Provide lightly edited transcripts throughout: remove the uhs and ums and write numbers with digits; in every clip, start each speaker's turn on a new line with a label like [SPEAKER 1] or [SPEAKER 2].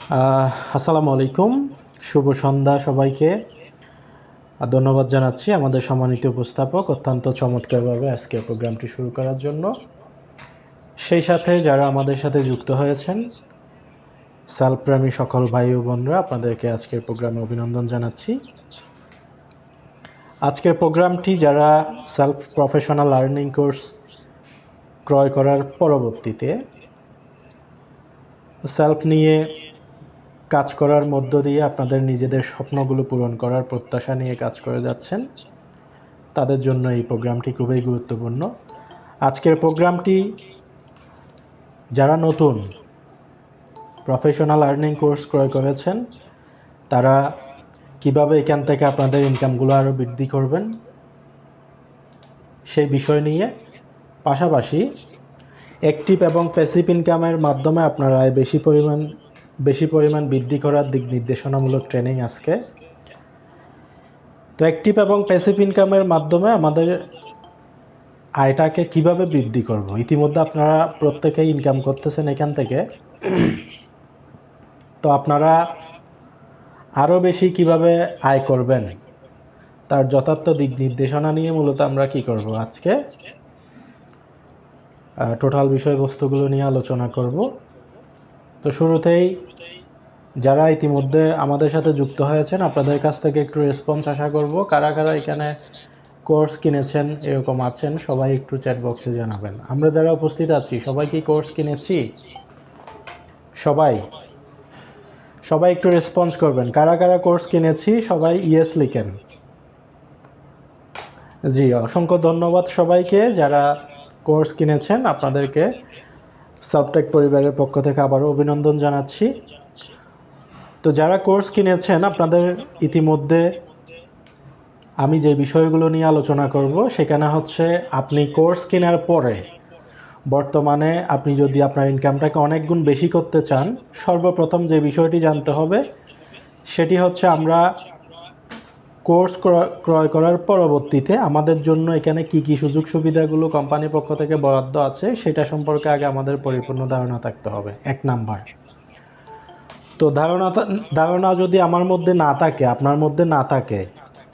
[SPEAKER 1] আসসালামু আলাইকুম, শুভ সন্ধ্যা সবাইকে। ধন্যবাদ জানাচ্ছি আমাদের সম্মানিত উপস্থাপক অত্যন্ত চমৎকারভাবে আজকের প্রোগ্রামটি শুরু করার জন্য। সেই সাথে যারা আমাদের সাথে যুক্ত হয়েছেন সেলফপ্রেমী সকল ভাই ও বোনরা, আপনাদেরকে আজকের প্রোগ্রামে অভিনন্দন জানাচ্ছি। আজকের প্রোগ্রামটি যারা সেলফ প্রফেশনাল লার্নিং কোর্স ক্রয় করার পরবর্তীতে সেলফ নিয়ে কাজ করার মধ্য দিয়ে আপনাদের নিজেদের স্বপ্নগুলো পূরণ করার প্রত্যাশা নিয়ে কাজ করে যাচ্ছেন, তাদের জন্য এই প্রোগ্রামটি খুবই গুরুত্বপূর্ণ। আজকের প্রোগ্রামটি যারা নতুন প্রফেশনাল আর্নিং কোর্স ক্রয় করেছেন তারা কিভাবে এখান থেকে আপনাদের ইনকামগুলো আরও বৃদ্ধি করবেন সেই বিষয় নিয়ে, পাশাপাশি অ্যাক্টিভ এবং প্যাসিভ ইনকামের মাধ্যমে আপনারা বেশি পরিমাণ বৃদ্ধি করার দিক নির্দেশনামূলক ট্রেনিং আজকে। তো অ্যাক্টিভ এবং প্যাসিভ ইনকামের মাধ্যমে আমাদের আয়টাকে কিভাবে বৃদ্ধি করব, ইতিমধ্যে আপনারা প্রত্যেকেই ইনকাম করতেছেন এখান থেকে, তো আপনারা আরও বেশি কিভাবে আয় করবেন তার যথার্থ দিক নির্দেশনা নিয়ে মূলত আমরা কি করব, আজকে টোটাল বিষয়বস্তুগুলো নিয়ে আলোচনা করব। তো শুরুতেই যারা ইতিমধ্যে আমাদের সাথে যুক্ত হয়েছেন আপনাদের কাছ থেকে একটু রেসপন্স আশা করব। কারা কারা এখানে কোর্স কিনেছেন এরকম আছেন সবাই একটু চ্যাট বক্সে জানাবেন। আমরা যারা উপস্থিত আছি সবাই কি কোর্স কিনেছি? সবাই একটু রেসপন্স করবেন। কারা কারা কোর্স কিনেছি সবাই ইয়েস লিখেন। জি, অসংখ্য ধন্যবাদ সবাইকে যারা কোর্স কিনেছেন। আপনাদেরকে সাবটেক পরিবারের পক্ষ থেকে আবারও অভিনন্দন জানাচ্ছি। তো যারা কোর্স কিনেছেন আপনাদের ইতিমধ্যে আমি যে বিষয়গুলো নিয়ে আলোচনা করব সেখানে হচ্ছে, আপনি কোর্স কেনার পরে বর্তমানে আপনি যদি আপনার ইনকামটাকে অনেক গুণ বেশি করতে চান, সর্বপ্রথম যে বিষয়টি জানতে হবে সেটি হচ্ছে, আমরা কোর্স ক্রয় করার পরবর্তীতে আমাদের জন্য এখানে কি কি সুযোগ সুবিধাগুলো কোম্পানির পক্ষ থেকে বরাদ্দ আছে সেটা সম্পর্কে আগে আমাদের পরিপূর্ণ ধারণা থাকতে হবে, 1 নাম্বার। তো ধারণা যদি আমার মধ্যে না থাকে, আপনার মধ্যে না থাকে,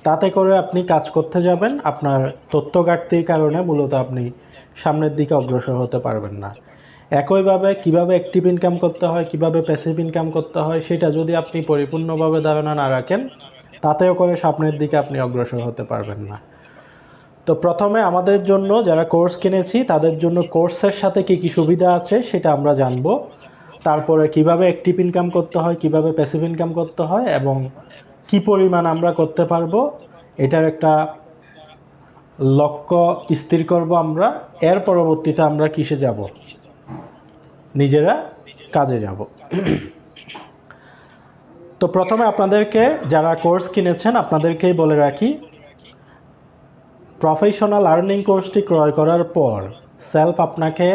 [SPEAKER 1] তাতে করে আপনি কাজ করতে যাবেন, আপনার তথ্য ঘাটতির কারণে মূলত আপনি সামনের দিকে অগ্রসর হতে পারবেন না। একইভাবে কিভাবে অ্যাক্টিভ ইনকাম করতে হয়, কিভাবে প্যাসিভ ইনকাম করতে হয় সেটা যদি আপনি পরিপূর্ণভাবে ধারণা না রাখেন, তাতেও করে সামনের দিকে আপনি অগ্রসর হতে পারবেন না। তো প্রথমে আমাদের জন্য যারা কোর্স কিনেছি তাদের জন্য কোর্সের সাথে কি কি সুবিধা আছে সেটা আমরা জানবো। তারপরে কিভাবে অ্যাক্টিভ ইনকাম করতে হয়, কিভাবে প্যাসিভ ইনকাম করতে হয় এবং কি পরিমাণ আমরা করতে পারবো, এটার একটা লক্ষ্য স্থির করব আমরা। এর পরবর্তীতে আমরা কিসে যাব, নিজেরা কাজে যাব। তো প্রথমে আপনাদেরকে যারা কোর্স কিনেছেন আপনাদেরকেই বলে রাখি, প্রফেশনাল আর্নিং কোর্সটি ক্রয় করার পর সেলফ আপনাকে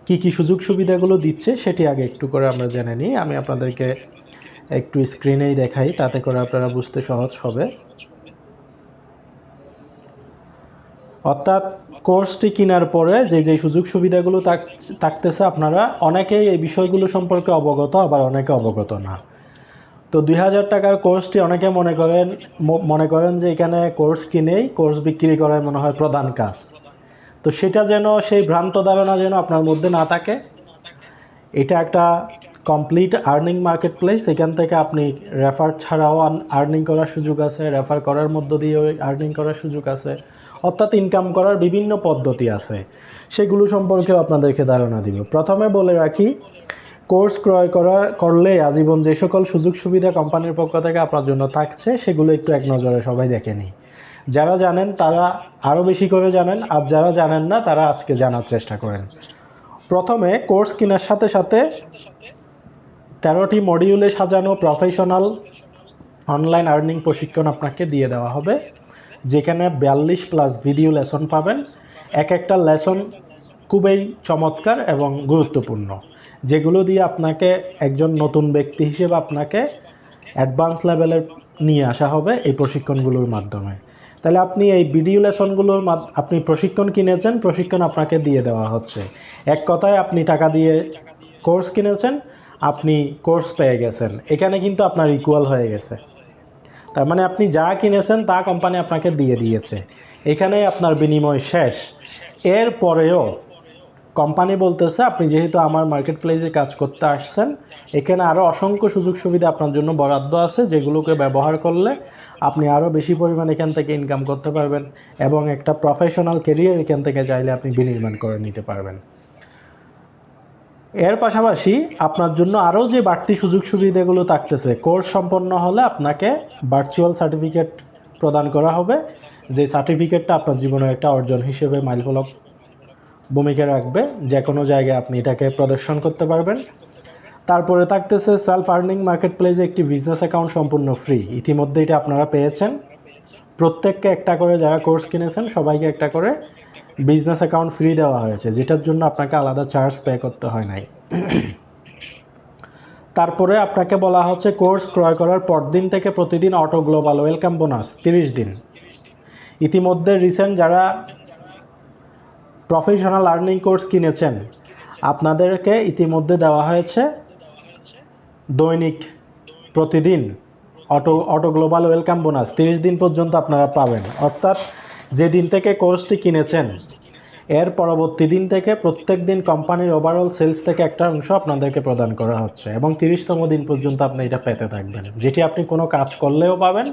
[SPEAKER 1] কি কি সুযোগ সুবিধাগুলো দিচ্ছে সেটি আগে একটু করে আমরা জেনে নিই। আমি আপনাদেরকে একটু স্ক্রিনেই দেখাই, তাতে করে আপনারা বুঝতে সহজ হবে। অর্থাৎ কোর্সটি কেনার পরে যে সুযোগ সুবিধাগুলো থাকতেছে, আপনারা অনেকেই এই বিষয়গুলো সম্পর্কে অবগত, আবার অনেকে অবগত না। তো 2000 টাকার কোর্সটি অনেকে মনে করেন যে এখানে কোর্স কিনেই কোর্স বিক্রি করাই মনে হয় প্রধান কাজ। তো সেটা যেন, সেই ভ্রান্ত ধারণা যেন আপনার মধ্যে না থাকে। এটা একটা কমপ্লিট আর্নিং মার্কেট প্লেস। এখান থেকে আপনি রেফার ছাড়াও আর্নিং করার সুযোগ আছে, রেফার করার মধ্য দিয়ে আর্নিং করার সুযোগ আছে, অর্থাৎ ইনকাম করার বিভিন্ন পদ্ধতি আছে। সেগুলো সম্পর্কেও আপনাদেরকে ধারণা দিব। প্রথমে বলে রাখি, কোর্স ক্রয় করলে আজীবন যে সকল সুযোগ সুবিধা কোম্পানির পক্ষ থেকে আপনার জন্য থাকছে সেগুলো একটু এক নজরে সবাই দেখে নিই। যারা জানেন তারা আরও বেশি করে জানেন, আর যারা জানেন না তারা আজকে জানার চেষ্টা করেন। প্রথমে কোর্স কেনার সাথে সাথে 13টি মডিউলে সাজানো প্রফেশনাল অনলাইন আর্নিং প্রশিক্ষণ আপনাকে দিয়ে দেওয়া হবে, যেখানে 42+ ভিডিও লেসন পাবেন। এক একটা লেসন খুবই চমৎকার এবং গুরুত্বপূর্ণ, যেগুলো দিয়ে আপনাকে একজন নতুন ব্যক্তি হিসেবে আপনাকে অ্যাডভান্স লেভেলের নিয়ে আসা হবে এই প্রশিক্ষণগুলোর মাধ্যমে। তাহলে আপনি এই ভিডিও লেসনগুলোর আপনি প্রশিক্ষণ কিনেছেন, প্রশিক্ষণ আপনাকে দিয়ে দেওয়া হচ্ছে। এক কথায় আপনি টাকা দিয়ে কোর্স কিনেছেন, আপনি কোর্স পেয়ে গেছেন, এখানে কিন্তু আপনার ইকুয়াল হয়ে গেছে। তার মানে আপনি যা কিনেছেন তা কোম্পানি আপনাকে দিয়ে দিয়েছে, এখানেই আপনার বিনিময় শেষ। এর পরেও কোম্পানি বলতেছে আপনি যেহেতু আমার মার্কেট প্লেসে কাজ করতে আসছেন, এখানে আরও অসংখ্য সুযোগ সুবিধা আপনার জন্য বরাদ্দ আছে, যেগুলোকে ব্যবহার করলে আপনি আরও বেশি পরিমাণ এখান থেকে ইনকাম করতে পারবেন এবং একটা প্রফেশনাল কেরিয়ার এখান থেকে চাইলে আপনি বিনির্মাণ করে নিতে পারবেন। এর পাশাপাশি আপনার জন্য আরও যে বাড়তি সুযোগ সুবিধাগুলো থাকতেছে, কোর্স সম্পন্ন হলে আপনাকে ভার্চুয়াল সার্টিফিকেট প্রদান করা হবে, যে সার্টিফিকেটটা আপনার জীবনের একটা অর্জন হিসেবে মাইলফলক ভূমিকা রাখবে, যে কোনো জায়গায় আপনি এটাকে প্রদর্শন করতে পারবেন। তারপরে থাকতেছে সেলফ আর্নিং মার্কেট প্লেসে একটি বিজনেস অ্যাকাউন্ট সম্পূর্ণ ফ্রি, ইতিমধ্যে এটা আপনারা পেয়েছেন। প্রত্যেককে একটা করে, যারা কোর্স কিনেছেন সবাইকে একটা করে বিজনেস অ্যাকাউন্ট ফ্রি দেওয়া হয়েছে, যেটার জন্য আপনাকে আলাদা চার্জ পে করতে হয় নাই। তারপরে আপনাকে বলা হচ্ছে কোর্স ক্রয় করার পরদিন থেকে প্রতিদিন অটো গ্লোবাল ওয়েলকাম বোনাস 30 দিন। ইতিমধ্যে রিসেন্ট যারা প্রফেশনাল আর্নিং কোর্স কিনেছেন আপনাদেরকে ইতিমধ্যে দেওয়া হয়েছে দৈনিক প্রতিদিন অটো গ্লোবাল ওয়েলকাম বোনাস 30 দিন পর্যন্ত আপনারা পাবেন। অর্থাৎ যে দিন থেকে কোর্সটি কিনেছেন এর পরবর্তী দিন থেকে প্রত্যেক দিন কোম্পানির ওভারঅল সেলস থেকে একটা অংশ আপনাদেরকে প্রদান করা হচ্ছে এবং 30তম দিন পর্যন্ত আপনি এটা পেতে থাকবেন, যেটি আপনি কোনো কাজ করলেও পাবেন,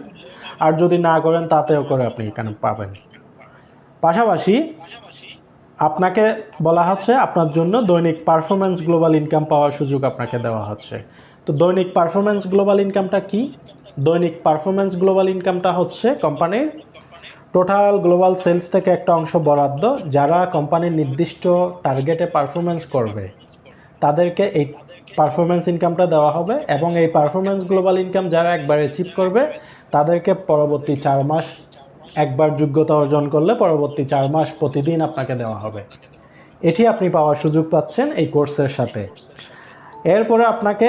[SPEAKER 1] আর যদি না করেন তাতেও করে আপনি এখানে পাবেন। পাশাপাশি আপনাকে বলা হচ্ছে আপনার জন্য দৈনিক পারফরমেন্স গ্লোবাল ইনকাম পাওয়ার সুযোগ আপনাকে দেওয়া হচ্ছে। তো দৈনিক পারফরমেন্স গ্লোবাল ইনকামটা কি? দৈনিক পারফরমেন্স গ্লোবাল ইনকামটা হচ্ছে কোম্পানির টোটাল গ্লোবাল সেলস থেকে একটা অংশ বরাদ্দ, যারা কোম্পানির নির্দিষ্ট টার্গেটে পারফরমেন্স করবে তাদেরকে এই পারফরমেন্স ইনকামটা দেওয়া হবে এবং এই পারফরমেন্স গ্লোবাল ইনকাম যারা একবার অ্যাচিভ করবে তাদেরকে পরবর্তী 4 মাস একবার যোগ্যতা অর্জন করলে পরবর্তী 4 মাস প্রতিদিন আপনাকে দেওয়া হবে। এটি আপনি পাওয়ার সুযোগ পাচ্ছেন এই কোর্সের সাথে। এরপরে আপনাকে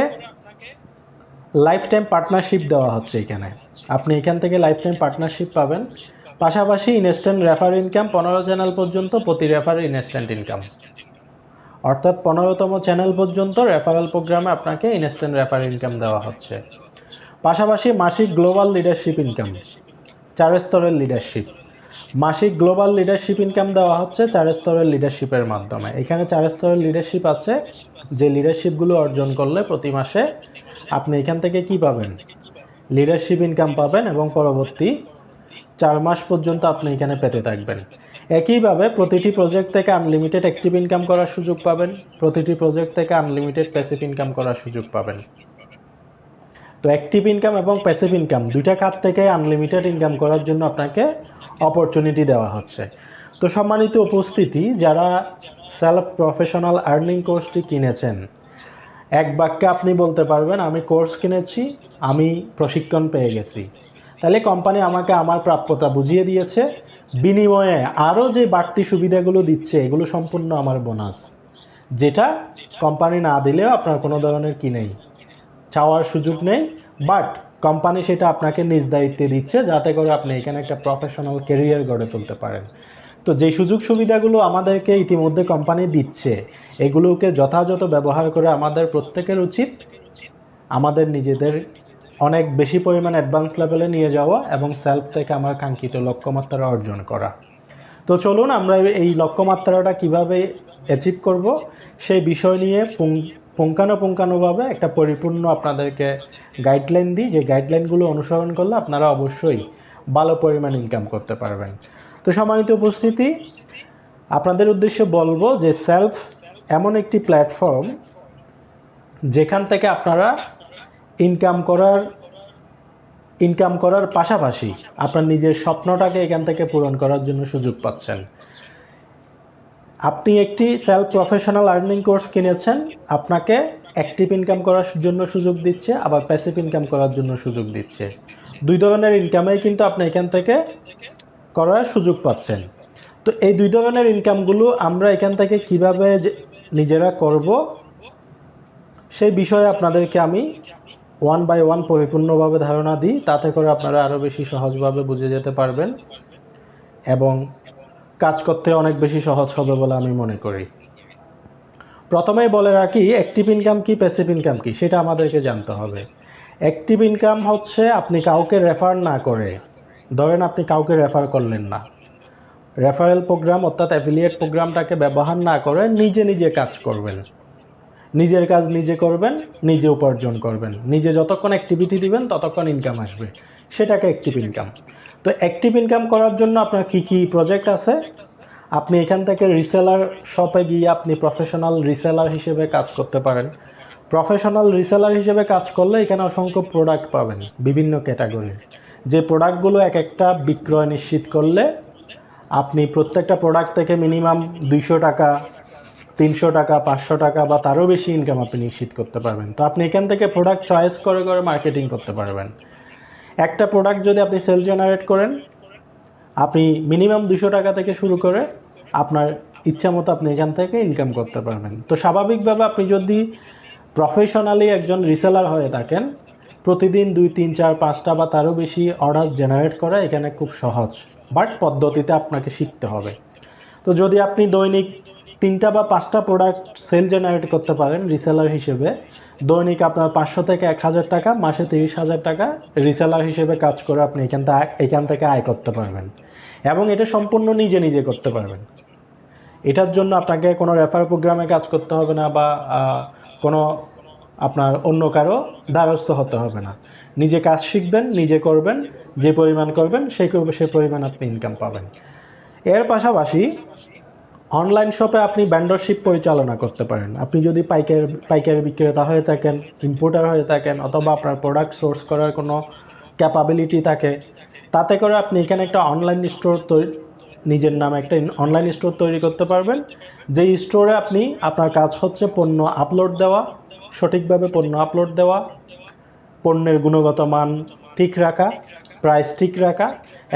[SPEAKER 1] লাইফ টাইম পার্টনারশিপ দেওয়া হচ্ছে, এখানে আপনি এখান থেকে লাইফ টাইম পার্টনারশিপ পাবেন। পাশাপাশি ইনস্ট্যান্ট রেফার ইনকাম 15 চ্যানেল পর্যন্ত প্রতি রেফারে ইনস্ট্যান্ট ইনকাম, অর্থাৎ 15তম চ্যানেল পর্যন্ত রেফারেল প্রোগ্রামে আপনাকে ইনস্ট্যান্ট রেফার ইনকাম দেওয়া হচ্ছে। পাশাপাশি মাসিক গ্লোবাল লিডারশিপ ইনকাম 4 স্তরের লিডারশিপ, মাসিক গ্লোবাল লিডারশিপ ইনকাম দেওয়া হচ্ছে 4 স্তরের লিডারশিপের মাধ্যমে। এখানে 4 স্তরের লিডারশিপ আছে, যে লিডারশিপগুলো অর্জন করলে প্রতি মাসে আপনি এখান থেকে কি পাবেন, লিডারশিপ ইনকাম পাবেন এবং পরবর্তী 4 মাস পর্যন্ত আপনি এখানে পেতে থাকবেন। একইভাবে প্রতিটি প্রজেক্ট থেকে আনলিমিটেড অ্যাক্টিভ ইনকাম করার সুযোগ পাবেন, প্রতিটি প্রজেক্ট থেকে আনলিমিটেড প্যাসিভ ইনকাম করার সুযোগ পাবেন। তো অ্যাক্টিভ ইনকাম এবং প্যাসিভ ইনকাম দুইটা খাত থেকে আনলিমিটেড ইনকাম করার জন্য আপনাকে অপরচুনিটি দেওয়া হচ্ছে। তো সম্মানিত উপস্থিতি, যারা সেলফ প্রফেশনাল আর্নিং কোর্সটি কিনেছেন, এক বাক্যে আপনি বলতে পারবেন আমি কোর্স কিনেছি, আমি প্রশিক্ষণ পেয়ে গেছি। তাহলে কোম্পানি আমাকে আমার প্রাপ্যতা বুঝিয়ে দিয়েছে, বিনিময়ে আরও যে বাড়তি সুবিধাগুলো দিচ্ছে এগুলো সম্পূর্ণ আমার বোনাস, যেটা কোম্পানি না দিলেও আপনার কোনো ধরনের কি নেই, চাওয়ার সুযোগ নেই, বাট কোম্পানি সেটা আপনাকে নিজ দায়িত্বে দিচ্ছে যাতে করে আপনি এখানে একটা প্রফেশনাল ক্যারিয়ার গড়ে তুলতে পারেন। তো যে সুযোগ সুবিধাগুলো আমাদেরকে ইতিমধ্যে কোম্পানি দিচ্ছে এগুলোকে যথাযথ ব্যবহার করে আমাদের প্রত্যেকের উচিত আমাদের নিজেদের অনেক বেশি পরিমাণ অ্যাডভান্স লেভেলে নিয়ে যাওয়া এবং সেলফ থেকে আমার কাঙ্ক্ষিত লক্ষ্যমাত্রা অর্জন করা। তো চলুন আমরা এই লক্ষ্যমাত্রাটা কিভাবে অ্যাচিভ করব সেই বিষয় নিয়ে পুঙ্খানুপুঙ্খানুভাবে একটা পরিপূর্ণ আপনাদেরকে গাইডলাইন দিই, যে গাইডলাইনগুলো অনুসরণ করলে আপনারা অবশ্যই ভালো পরিমাণ ইনকাম করতে পারবেন। তো সম্মানিত উপস্থিতি, আপনাদের উদ্দেশ্যে বলবো যে সেলফ এমন একটি প্ল্যাটফর্ম যেখান থেকে আপনারা ইনকাম করার পাশাপাশি আপনার নিজের স্বপ্নটাকে এখান থেকে পূরণ করার জন্য সুযোগ পাচ্ছেন। আপনি একটি সেলফ প্রফেশনাল আর্নিং কোর্স কিনেছেন, আপনাকে অ্যাক্টিভ ইনকাম করার জন্য সুযোগ দিচ্ছে, আবার প্যাসিভ ইনকাম করার জন্য সুযোগ দিচ্ছে। দুই ধরনের ইনকামেই কিন্তু আপনি এখান থেকে করার সুযোগ পাচ্ছেন। তো এই দুই ধরনের ইনকামগুলো আমরা এখান থেকে কিভাবে নিজেরা করব সেই বিষয়ে আপনাদেরকে আমি 1 বাই 1 পরিপূর্ণভাবে ধারণা দিই, তাতে করে আপনারা আরও বেশি সহজভাবে বুঝে যেতে পারবেন এবং কাজ করতে অনেক বেশি সহজ হবে বলে আমি মনে করি। প্রথমেই বলে রাখি অ্যাক্টিভ ইনকাম কি, প্যাসিভ ইনকাম কি সেটা আমাদেরকে জানতে হবে। অ্যাক্টিভ ইনকাম হচ্ছে আপনি কাউকে রেফার না করে, ধরেন আপনি কাউকে রেফার করলেন না, রেফারেল প্রোগ্রাম অর্থাৎ অ্যাফিলিয়েট প্রোগ্রামটাকে ব্যবহার না করে নিজে নিজে কাজ করবেন, নিজের কাজ নিজে করবেন, নিজে উপার্জন করবেন, নিজে যতক্ষণ অ্যাক্টিভিটি দিবেন ততক্ষণ ইনকাম আসবে, সেটাকে অ্যাক্টিভ ইনকাম। তো অ্যাক্টিভ ইনকাম করার জন্য আপনার কি কি প্রজেক্ট আছে, আপনি এখান থেকে রিসেলার শপে গিয়ে আপনি প্রফেশনাল রিসেলার হিসেবে কাজ করতে পারেন। প্রফেশনাল রিসেলার হিসেবে কাজ করলে এখানে অসংখ্য প্রোডাক্ট পাবেন বিভিন্ন ক্যাটাগরির, যে প্রোডাক্টগুলো এক একটা বিক্রয় নিশ্চিত করলে আপনি প্রত্যেকটা প্রোডাক্ট থেকে মিনিমাম 200 টাকা, 300 টাকা, 500 টাকা বা তারও বেশি ইনকাম আপনি নিশ্চিত করতে পারবেন। তো আপনি এখান থেকে প্রোডাক্ট চয়েস করে করে মার্কেটিং করতে পারবেন। একটা প্রোডাক্ট যদি আপনি সেল জেনারেট করেন, আপনি মিনিমাম 200 টাকা থেকে শুরু করে আপনার ইচ্ছা মতো আপনি এখান থেকে ইনকাম করতে পারবেন। তো স্বাভাবিকভাবে আপনি যদি প্রফেশনালি একজন রিসেলার হয়ে থাকেন, প্রতিদিন 2, 3, 4, 5টা বা তারও বেশি অর্ডার জেনারেট করা এখানে খুব সহজ, বাট পদ্ধতিতে আপনাকে শিখতে হবে। তো যদি আপনি দৈনিক 3টা বা 5টা প্রোডাক্ট সেল জেনারেট করতে পারেন রিসেলার হিসেবে, দৈনিক আপনার 500 থেকে 1000 টাকা, মাসে 30,000 টাকা রিসেলার হিসেবে কাজ করে আপনি এখান থেকে আয় করতে পারবেন, এবং এটা সম্পূর্ণ নিজে নিজে করতে পারবেন। এটার জন্য আপনাকে কোনো রেফার প্রোগ্রামে কাজ করতে হবে না, বা কোনো আপনার অন্য কারো দ্বারস্থ হতে হবে না। নিজে কাজ শিখবেন, নিজে করবেন, যে পরিমাণ করবেন সে পরিমাণ আপনি ইনকাম পাবেন। এর পাশাপাশি অনলাইন শপে আপনি ভেন্ডরশিপ পরিচালনা করতে পারেন। আপনি যদি পাইকারি বিক্রেতা হয়ে থাকেন, ইম্পোর্টার হয়ে থাকেন, অথবা আপনার প্রোডাক্ট সোর্স করার কোনো ক্যাপাবিলিটি থাকে, তাতে করে আপনি এখানে একটা অনলাইন স্টোর নিজের নামে একটা অনলাইন স্টোর তৈরি করতে পারবেন। যেই স্টোরে আপনি, আপনার কাজ হচ্ছে পণ্য আপলোড দেওয়া, সঠিকভাবে পণ্য আপলোড দেওয়া, পণ্যের গুণগত মান ঠিক রাখা, প্রাইস ঠিক রাখা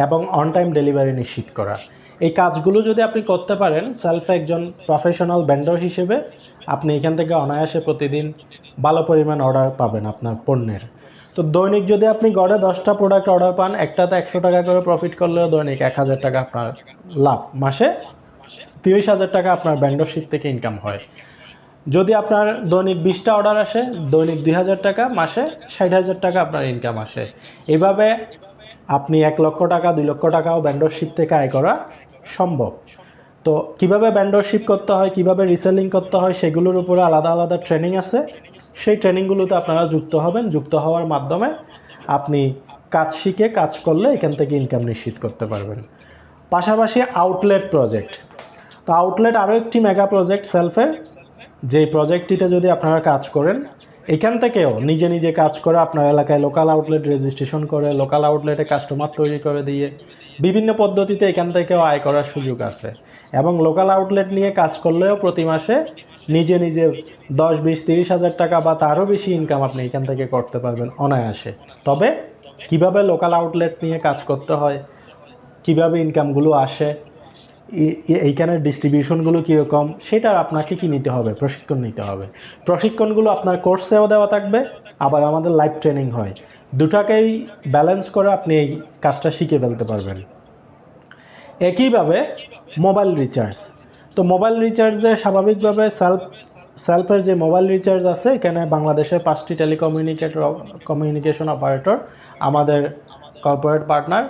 [SPEAKER 1] এবং অন টাইম ডেলিভারি নিশ্চিত করা। এই কাজগুলো যদি আপনি করতে পারেন সেলফে একজন প্রফেশনাল ভেন্ডর হিসেবে, আপনি এখান থেকে অনায়াসে প্রতিদিন ভালো পরিমাণ অর্ডার পাবেন আপনার পণ্যের। তো দৈনিক যদি আপনি গড়ে 10টা প্রোডাক্ট অর্ডার পান, একটাতে 100 টাকা করে প্রফিট করলেও দৈনিক 1000 টাকা আপনার লাভ, মাসে 30,000 টাকা আপনার ভেন্ডরশিপ থেকে ইনকাম হয়। যদি আপনার দৈনিক 20টা অর্ডার আসে, দৈনিক 2000 টাকা, মাসে 60,000 টাকা আপনার ইনকাম আসে। এভাবে আপনি 1 লক্ষ টাকা, 2 লক্ষ টাকাও ভেন্ডরশিপ থেকে আয় করা সম্ভব। তো কিভাবে ভেন্ডরশিপ করতে হয়, কিভাবে রিসেলিং করতে হয়, সেগুলোর উপরে আলাদা আলাদা ট্রেনিং আছে। সেই ট্রেনিংগুলোতে আপনারা যুক্ত হবেন। যুক্ত হওয়ার মাধ্যমে আপনি কাজ শিখে কাজ করলে এখান থেকে ইনকাম নিশ্চিত করতে পারবেন। পাশাপাশি আউটলেট প্রজেক্ট। তো আউটলেট আরও একটি মেগা প্রজেক্ট সেলফের, যেই প্রজেক্টটিতে যদি আপনারা কাজ করেন, এখান থেকেও নিজে নিজে কাজ করে আপনার এলাকায় লোকাল আউটলেট রেজিস্ট্রেশন করে, লোকাল আউটলেটে কাস্টমার তৈরি করে দিয়ে বিভিন্ন পদ্ধতিতে এখান থেকেও আয় করার সুযোগ আছে। এবং লোকাল আউটলেট নিয়ে কাজ করলেও প্রতি মাসে নিজে নিজে 10, 20, 30,000 টাকা বা তারও বেশি ইনকাম আপনি এখান থেকে করতে পারবেন অনায়াসে। তবে কিভাবে লোকাল আউটলেট নিয়ে কাজ করতে হয়, কিভাবে ইনকামগুলো আসে, এইখানের ডিস্ট্রিবিউশনগুলো কীরকম, সেটা আপনাকে কি নিতে হবে, প্রশিক্ষণ নিতে হবে। প্রশিক্ষণগুলো আপনার কোর্সেও দেওয়া থাকবে, আবার আমাদের লাইভ ট্রেনিং হয়। দুটাকেই ব্যালেন্স করে আপনি এই কাজটা শিখে ফেলতে পারবেন। একইভাবে মোবাইল রিচার্জ। তো মোবাইল রিচার্জে স্বাভাবিকভাবে সেলফের যে মোবাইল রিচার্জ আছে, এখানে বাংলাদেশের 5টি কমিউনিকেশন অপারেটর আমাদের corporate partner.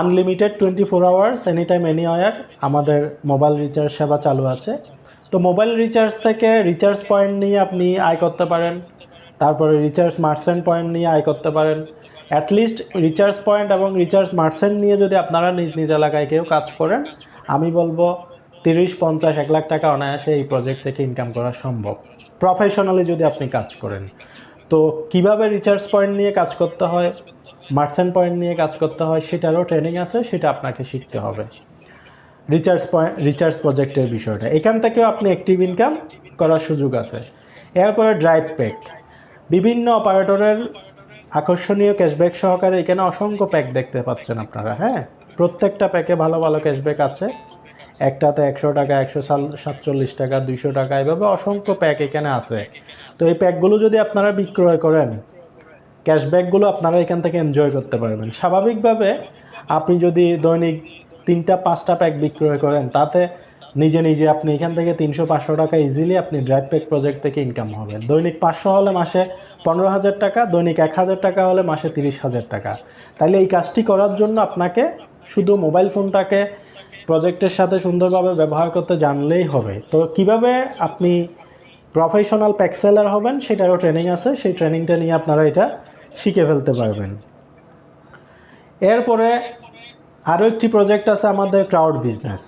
[SPEAKER 1] Unlimited 24 hours any time anywhere আমাদের মোবাইল রিচার্জ সেবা চালু আছে। তো মোবাইল রিচার্জ থেকে রিচার্জ পয়েন্ট নিয়ে আপনি আয় করতে পারেন, তারপরে রিচার্জ মার্চেন্ট পয়েন্ট নিয়ে আয় করতে পারেন। অ্যাটলিস্ট রিচার্জ পয়েন্ট এবং রিচার্জ মার্চেন্ট নিয়ে যদি আপনারা নিজ নিজ এলাকায় কেউ কাজ করেন, আমি বলবো 30, 50, 1 লাখ টাকা অনায়াসে এই প্রজেক্ট থেকে ইনকাম করা সম্ভব, প্রফেশনালি যদি আপনি কাজ করেন। তো কিভাবে রিচার্জ পয়েন্ট নিয়ে কাজ করতে হয়, মার্চেন্ট পয়েন্ট নিয়ে কাজ করতে হয়, সেটারও ট্রেনিং আছে, সেটা আপনাকে শিখতে হবে। রিচার্জ প্রজেক্টের বিষয়টা, এখান থেকেও আপনি অ্যাক্টিভ ইনকাম করার সুযোগ আছে। এরপরে ড্রাইভ প্যাক। বিভিন্ন অপারেটরের আকর্ষণীয় ক্যাশব্যাক সহকারে এখানে অসংখ্য প্যাক দেখতে পাচ্ছেন আপনারা। হ্যাঁ, প্রত্যেকটা প্যাকে ভালো ভালো ক্যাশব্যাক আছে। একটাতে 100 টাকা, 147 টাকা, 200 টাকা, এভাবে অসংখ্য প্যাক এখানে আছে। তো এই প্যাকগুলো যদি আপনারা বিক্রয় করেন, ক্যাশব্যাকগুলো আপনারা এখান থেকে এনজয় করতে পারবেন। স্বাভাবিকভাবে আপনি যদি দৈনিক 3টা 5টা প্যাক বিক্রয় করেন, তাতে নিজে নিজে আপনি এখান থেকে 300-500 টাকা ইজিলি আপনি ড্রাইভ প্যাক প্রজেক্ট থেকে ইনকাম হবে। দৈনিক 500 হলে মাসে 15,000 টাকা, দৈনিক 1,000 টাকা হলে মাসে 30,000 টাকা। তাহলে এই কাজটি করার জন্য আপনাকে শুধু মোবাইল ফোনটাকে প্রজেক্টের সাথে সুন্দরভাবে ব্যবহার করতে জানলেই হবে। তো কিভাবে আপনি প্রফেশনাল প্যাক সেলার হবেন সেটারও ট্রেনিং আছে, সেই ট্রেনিংটা নিয়ে আপনারা এটা শিখে ফেলতে পারবেন। এরপরে আরও একটি প্রজেক্ট আছে আমাদের ক্রাউড বিজনেস।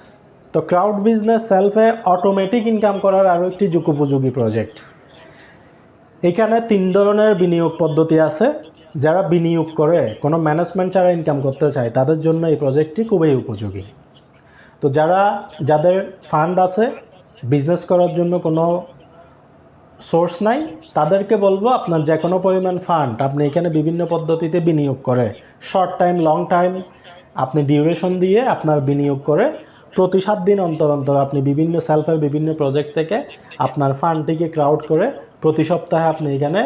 [SPEAKER 1] তো ক্রাউড বিজনেস সেলফে অটোমেটিক ইনকাম করার আরও একটি যুগোপযোগী প্রজেক্ট। এখানে 3 ধরনের বিনিয়োগ পদ্ধতি আছে। যারা বিনিয়োগ করে কোনো ম্যানেজমেন্ট ছাড়া ইনকাম করতে চায় তাদের জন্য এই প্রজেক্টটি খুবই উপযোগী। তো যাদের ফান্ড আছে, বিজনেস করার জন্য কোনো সোর্স নাই, তাদেরকে বলবো আপনার যে কোনো পরিমাণ ফান্ড আপনি এখানে বিভিন্ন পদ্ধতিতে বিনিয়োগ করে, শর্ট টাইম, লং টাইম, আপনি ডিউরেশন দিয়ে আপনার বিনিয়োগ করে প্রতি 7 দিন অন্তর অন্তর আপনি বিভিন্ন সেলফের বিভিন্ন প্রজেক্ট থেকে আপনার ফান্ডটিকে ক্রাউড করে প্রতি সপ্তাহে আপনি এখানে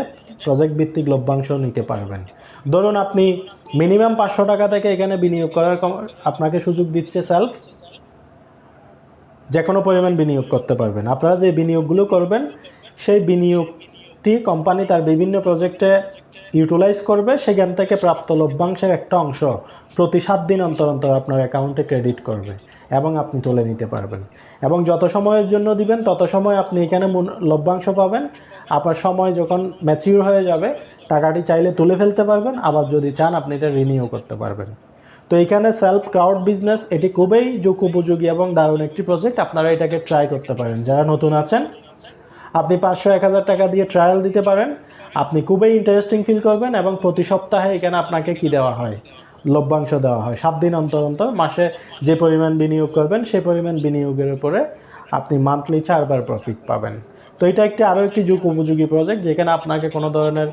[SPEAKER 1] প্রজেক্ট ভিত্তিক লভ্যাংশ নিতে পারবেন। ধরুন আপনি মিনিমাম 500 টাকা থেকে এখানে বিনিয়োগ করার আপনাকে সুযোগ দিচ্ছে সেলফ, যে কোনো পরিমাণ বিনিয়োগ করতে পারবেন। আপনারা যে বিনিয়োগগুলো করবেন সেই বিনিয়োগটি কোম্পানি তার বিভিন্ন প্রজেক্টে ইউটিলাইজ করবে, সেখান থেকে প্রাপ্ত লভ্যাংশের একটা অংশ প্রতি 7 দিন অন্তর অন্তর আপনার অ্যাকাউন্টে ক্রেডিট করবে এবং আপনি তুলে নিতে পারবেন। এবং যত সময়ের জন্য দিবেন তত সময় আপনি এখানে লভ্যাংশ পাবেন। আপনার সময় যখন ম্যাচিউর হয়ে যাবে টাকাটি চাইলে তুলে ফেলতে পারবেন, আবার যদি চান আপনি এটা রিনিউ করতে পারবেন। তো এখানে সেলফ ক্রাউড বিজনেস এটি খুবই যুগোপযোগী এবং দারুণ একটি প্রজেক্ট। আপনারা এটাকে ট্রাই করতে পারেন। যারা নতুন আছেন আপনি 500-1000 টাকা দিয়ে ট্রায়াল দিতে পারেন। আপনি খুবই ইন্টারেস্টিং ফিল করবেন এবং প্রতি সপ্তাহে এখানে আপনাকে কি দেওয়া হয়, লভ্যাংশ দেওয়া হয় 7 দিন অন্তর অন্তর। মাসে যে পরিমাণ বিনিয়োগ করবেন সেই পরিমাণ বিনিয়োগের উপরে আপনি মান্থলি 4 বার প্রফিট পাবেন। তো এটা আরও একটি যুগোপযোগী প্রজেক্ট, যেখানে আপনাকে কোনো ধরনের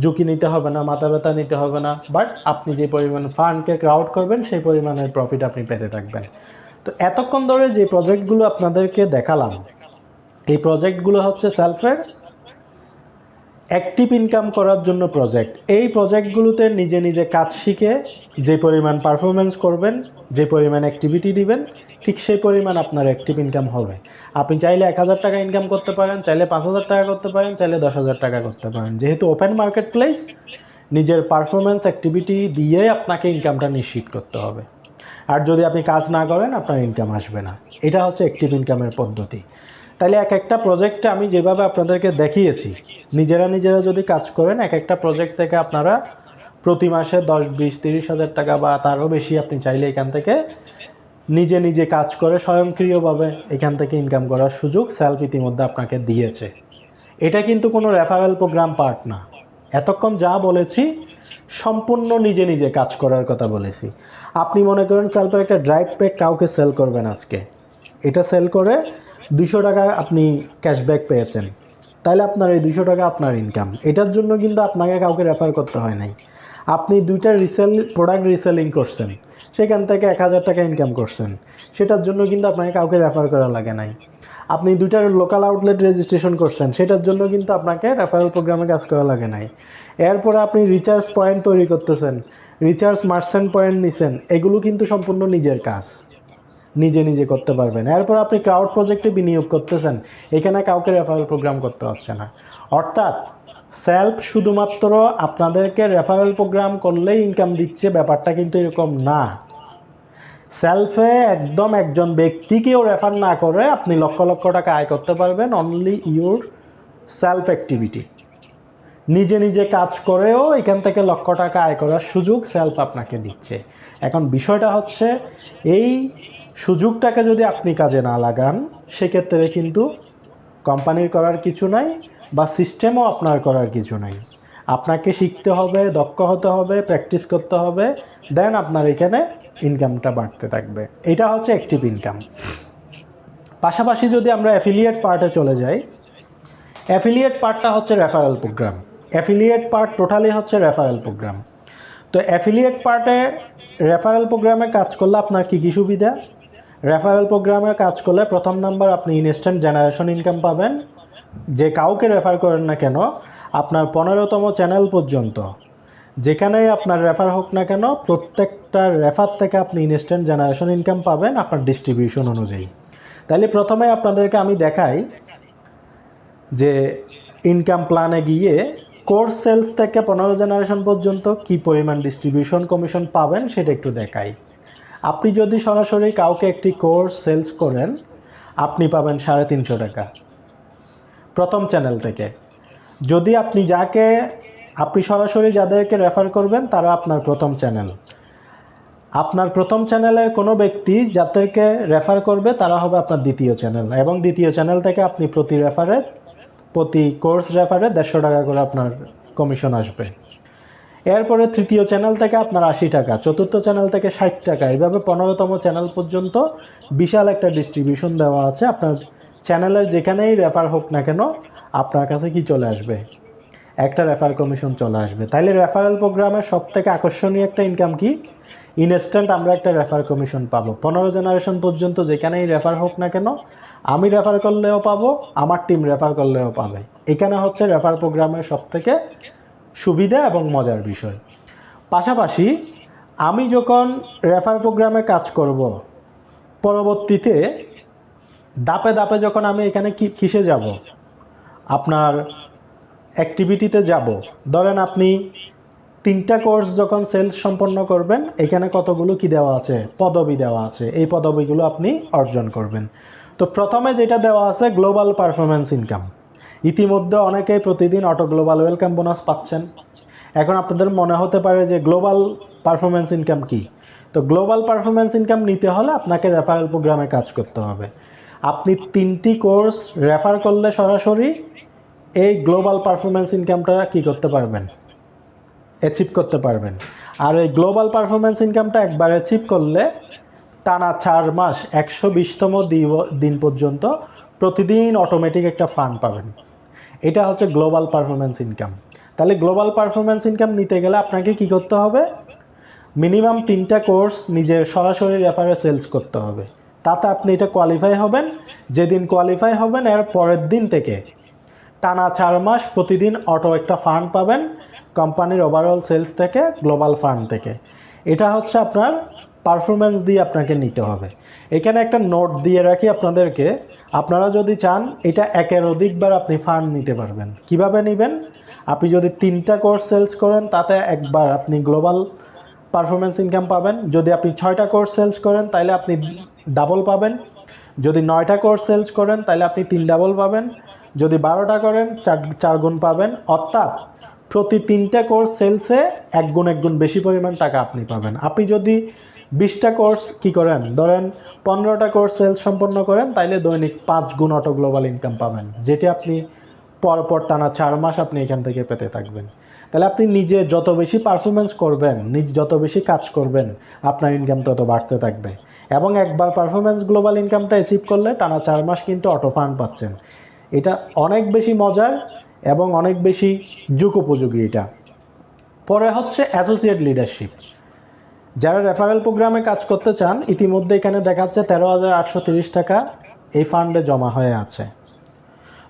[SPEAKER 1] ঝুঁকি নিতে হবে না, মাথা ব্যথা নিতে হবে না, বাট আপনি যে পরিমাণ ফান্ডকে ক্রাউড করবেন সেই পরিমাণের প্রফিট আপনি পেতে থাকবেন। তো এতক্ষণ ধরে যে প্রজেক্টগুলো আপনাদেরকে দেখালাম, এই প্রজেক্টগুলো হচ্ছে সেলফের অ্যাক্টিভ ইনকাম করার জন্য প্রজেক্ট। এই প্রজেক্টগুলোতে নিজে নিজে কাজ শিখে যে পরিমাণ পারফরমেন্স করবেন, যে পরিমাণ অ্যাক্টিভিটি দিবেন, ঠিক সেই পরিমাণ আপনার অ্যাক্টিভ ইনকাম হবে। আপনি চাইলে 1,000 টাকা ইনকাম করতে পারেন, চাইলে 5,000 টাকা করতে পারেন, চাইলে 10,000 টাকা করতে পারেন। যেহেতু ওপেন মার্কেট প্লেস, নিজের পারফরমেন্স অ্যাক্টিভিটি দিয়ে আপনাকে ইনকামটা নিশ্চিত করতে হবে। আর যদি আপনি কাজ না করেন আপনার ইনকাম আসবে না। এটা হচ্ছে অ্যাক্টিভ ইনকামের পদ্ধতি। তাহলে একটা প্রজেক্টে আমি যেভাবে আপনাদেরকে দেখিয়েছি, নিজেরা যদি কাজ করেন এক একটা প্রজেক্ট থেকে আপনারা প্রতি মাসে 10, 20, 30,000 টাকা বা তারও বেশি আপনি চাইলে এখান থেকে নিজে নিজে কাজ করে স্বয়ংক্রিয়ভাবে এখান থেকে ইনকাম করার সুযোগ সেলফ ইতিমধ্যে আপনাকে দিয়েছে। এটা কিন্তু কোনো রেফারেল প্রোগ্রাম পার্ট না। এতক্ষণ যা বলেছি সম্পূর্ণ নিজে নিজে কাজ করার কথা বলেছি। আপনি মনে করেন সেলফের একটা ড্রাইভ প্যাক কাউকে সেল করবেন, আজকে এটা সেল করে 200 টাকা আপনি ক্যাশব্যাক পেয়েছেন, তাহলে আপনার এই 200 টাকা আপনার ইনকাম। এটার জন্য কিন্তু আপনাকে কাউকে রেফার করতে হয় নাই। আপনি 2টা প্রোডাক্ট রিসেলিং করছেন, সেখান থেকে 1,000 টাকা ইনকাম করছেন, সেটার জন্য কিন্তু আপনাকে কাউকে রেফার করা লাগে নাই। আপনি 2টার লোকাল আউটলেট রেজিস্ট্রেশন করছেন, সেটার জন্য কিন্তু আপনাকে রেফারেল প্রোগ্রামে কাজ করা লাগে নাই। এরপরে আপনি রিচার্জ পয়েন্ট তৈরি করতেছেন, রিচার্জ মার্চেন্ট পয়েন্ট নিছেন, এগুলো কিন্তু সম্পূর্ণ নিজের কাজ, নিজে নিজে করতে পারবেন। এরপর আপনি ক্রাউড প্রজেক্টে বিনিয়োগ করতেছেন, এখানে কাউকে রেফারেল প্রোগ্রাম করতে হচ্ছে না। অর্থাৎ সেলফ শুধুমাত্র আপনাদেরকে রেফারেল প্রোগ্রাম করলেই ইনকাম দিচ্ছে, ব্যাপারটা কিন্তু এরকম না। সেলফে একদম একজন ব্যক্তিকেও রেফার না করে আপনি লক্ষ লক্ষ টাকা আয় করতে পারবেন, অনলি ইউর সেলফ অ্যাক্টিভিটি। নিজে নিজে কাজ করেও এখান থেকে লক্ষ টাকা আয় করার সুযোগ সেলফ আপনাকে দিচ্ছে। এখন বিষয়টা হচ্ছে এই সুযোগটাকে যদি আপনি কাজে না লাগান, সেক্ষেত্রে কিন্তু কোম্পানির করার কিছু নাই বা সিস্টেমও আপনার করার কিছু নাই। আপনাকে শিখতে হবে, দক্ষ হতে হবে, প্র্যাকটিস করতে হবে, দেন আপনার এখানে ইনকামটা বাড়তে থাকবে। এটা হচ্ছে অ্যাক্টিভ ইনকাম। পাশাপাশি যদি আমরা অ্যাফিলিয়েট পার্টে চলে যাই, অ্যাফিলিয়েট পার্টটা হচ্ছে referral program. Affiliate part totally হচ্ছে রেফারেল প্রোগ্রাম। তো অ্যাফিলিয়েট পার্টে রেফারেল প্রোগ্রামে কাজ করলে আপনার কী কী সুবিধা? রেফারেল প্রোগ্রামে কাজ করলে প্রথম নাম্বার আপনি ইনস্ট্যান্ট জেনারেশন ইনকাম পাবেন। যে কাউকে রেফার করেন না কেন, আপনার 15তম চ্যানেল পর্যন্ত যেখানেই আপনার রেফার হোক না কেন, প্রত্যেকটা রেফার থেকে আপনি ইনস্ট্যান্ট জেনারেশন ইনকাম পাবেন আপনার ডিস্ট্রিবিউশন অনুযায়ী। তাহলে প্রথমে আপনাদেরকে আমি দেখাই যে ইনকাম প্ল্যানে গিয়ে কোর্স সেলস থেকে 15 জেনারেশন পর্যন্ত কি পরিমাণ ডিস্ট্রিবিউশন কমিশন পাবেন সেটা একটু দেখাই। আপনি যদি সরাসরি কাউকে একটি কোর্স সেলস করেন, আপনি পাবেন 350 টাকা প্রথম চ্যানেল থেকে। যদি আপনি সরাসরি যাদেরকে রেফার করবেন তারা আপনার প্রথম চ্যানেল। আপনার প্রথম চ্যানেলের কোনো ব্যক্তি যাদেরকে রেফার করবে তারা হবে আপনার দ্বিতীয় চ্যানেল, এবং দ্বিতীয় চ্যানেল থেকে আপনি প্রতি কোর্স রেফারে 150 টাকা করে আপনার কমিশন আসবে। এরপরে তৃতীয় চ্যানেল থেকে আপনার 80 টাকা, চতুর্থ চ্যানেল থেকে 60 টাকা, এইভাবে 15তম চ্যানেল পর্যন্ত বিশাল একটা ডিস্ট্রিবিউশন দেওয়া আছে। আপনার চ্যানেলের যেখানেই রেফার হোক না কেন আপনার কাছে কি চলে আসবে? একটা রেফার কমিশন চলে আসবে। তাইলে রেফারেল প্রোগ্রামের সবথেকে আকর্ষণীয় একটা ইনকাম কি? ইনস্ট্যান্ট আমরা একটা রেফার কমিশন পাবো। 15 জেনারেশন পর্যন্ত যেখানেই রেফার হোক না কেন, আমি রেফার করলেও পাবো, আমার টিম রেফার করলেও পাবে। এখানে হচ্ছে রেফার প্রোগ্রামের সবথেকে সুবিধা এবং মজার বিষয়। পাশাপাশি আমি যখন রেফার প্রোগ্রামে কাজ করব, পরবর্তীতে ধাপে ধাপে যখন আমি এখানে কিসে যাব, আপনার অ্যাক্টিভিটিতে যাব। ধরেন আপনি 3টা কোর্স যখন সেলস সম্পন্ন করবেন, এখানে কতগুলো কি দেওয়া আছে? পদবি দেওয়া আছে। এই পদবিগুলো আপনি অর্জন করবেন। তো প্রথমে যেটা দেওয়া আছে গ্লোবাল পারফরম্যান্স ইনকাম। ইতিমধ্যে অনেকেই প্রতিদিন অটো গ্লোবাল ওয়েলকাম বোনাস পাচ্ছেন। এখন আপনাদের মনে হতে পারে যে গ্লোবাল পারফরম্যান্স ইনকাম কি? তো গ্লোবাল পারফরম্যান্স ইনকাম নিতে হলে আপনাকে রেফারেল প্রোগ্রামে কাজ করতে হবে। আপনি 3টি কোর্স রেফার করলে সরাসরি এই গ্লোবাল পারফরম্যান্স ইনকামটা কি করতে পারবেন? অ্যাচিভ করতে পারবেন। আর এই গ্লোবাল পারফরম্যান্স ইনকামটা একবার অ্যাচিভ করলে টানা 4 মাস 120তম দিন পর্যন্ত প্রতিদিন অটোমেটিক একটা ফান্ড পাবেন। এটা হচ্ছে গ্লোবাল পারফরম্যান্স ইনকাম। তাহলে গ্লোবাল পারফরম্যান্স ইনকাম নিতে গেলে আপনাকে কি করতে হবে? মিনিমাম 3টা কোর্স নিজের সরাসরি রেফারে সেলস করতে হবে। তাতে আপনি এটা কোয়ালিফাই হবেন। যেদিন কোয়ালিফাই হবেন এর পরের দিন থেকে টানা 4 মাস প্রতিদিন অটো একটা ফান্ড পাবেন কোম্পানির ওভারঅল সেলস থেকে, গ্লোবাল ফান্ড থেকে। এটা হচ্ছে আপনার পারফরম্যান্স দিয়ে আপনাকে নিতে হবে। এখানে একটা নোট দিয়ে রাখি আপনাদেরকে, আপনারা যদি চান এটা একের অধিকবার আপনি ফান্ড নিতে পারবেন। কিভাবে নেবেন? আপনি যদি 3টা কোর্স সেলস করেন তাতে একবার আপনি গ্লোবাল পারফরম্যান্স ইনকাম পাবেন। যদি আপনি 6টা কোর্স সেলস করেন তাহলে আপনি ডাবল পাবেন। যদি 9টা কোর্স সেলস করেন তাহলে আপনি 3 ডাবল পাবেন। যদি 12টা করেন 4 গুণ পাবেন। অর্থাৎ প্রতি 3টা কোর্স সেলসে 1 গুণ বেশি পরিমাণ টাকা আপনি পাবেন। আপনি যদি 20টা কোর্স কি করেন, ধরেন 15টা কোর্স সেলস সম্পন্ন করেন, তাইলে দৈনিক 5 গুণ অটো গ্লোবাল ইনকাম পাবেন, যেটি আপনি পরপর টানা 4 মাস আপনি এখান থেকে পেতে থাকবেন। তাহলে আপনি নিজে যত বেশি পারফরমেন্স করবেন, যত বেশি কাজ করবেন, আপনার ইনকাম তত বাড়তে থাকবে। এবং একবার পারফরমেন্স গ্লোবাল ইনকামটা অ্যাচিভ করলে টানা 4 মাস কিন্তু অটো ফান্ড পাচ্ছেন। এটা অনেক বেশি মজার এবং অনেক বেশি যুগোপযোগী এটা। পরে হচ্ছে অ্যাসোসিয়েট লিডারশিপ। যারা রেফারেল প্রোগ্রামে কাজ করতে চান, ইতিমধ্যে এখানে দেখাচ্ছে 13,830 টাকা এই ফান্ডে জমা হয়ে আছে।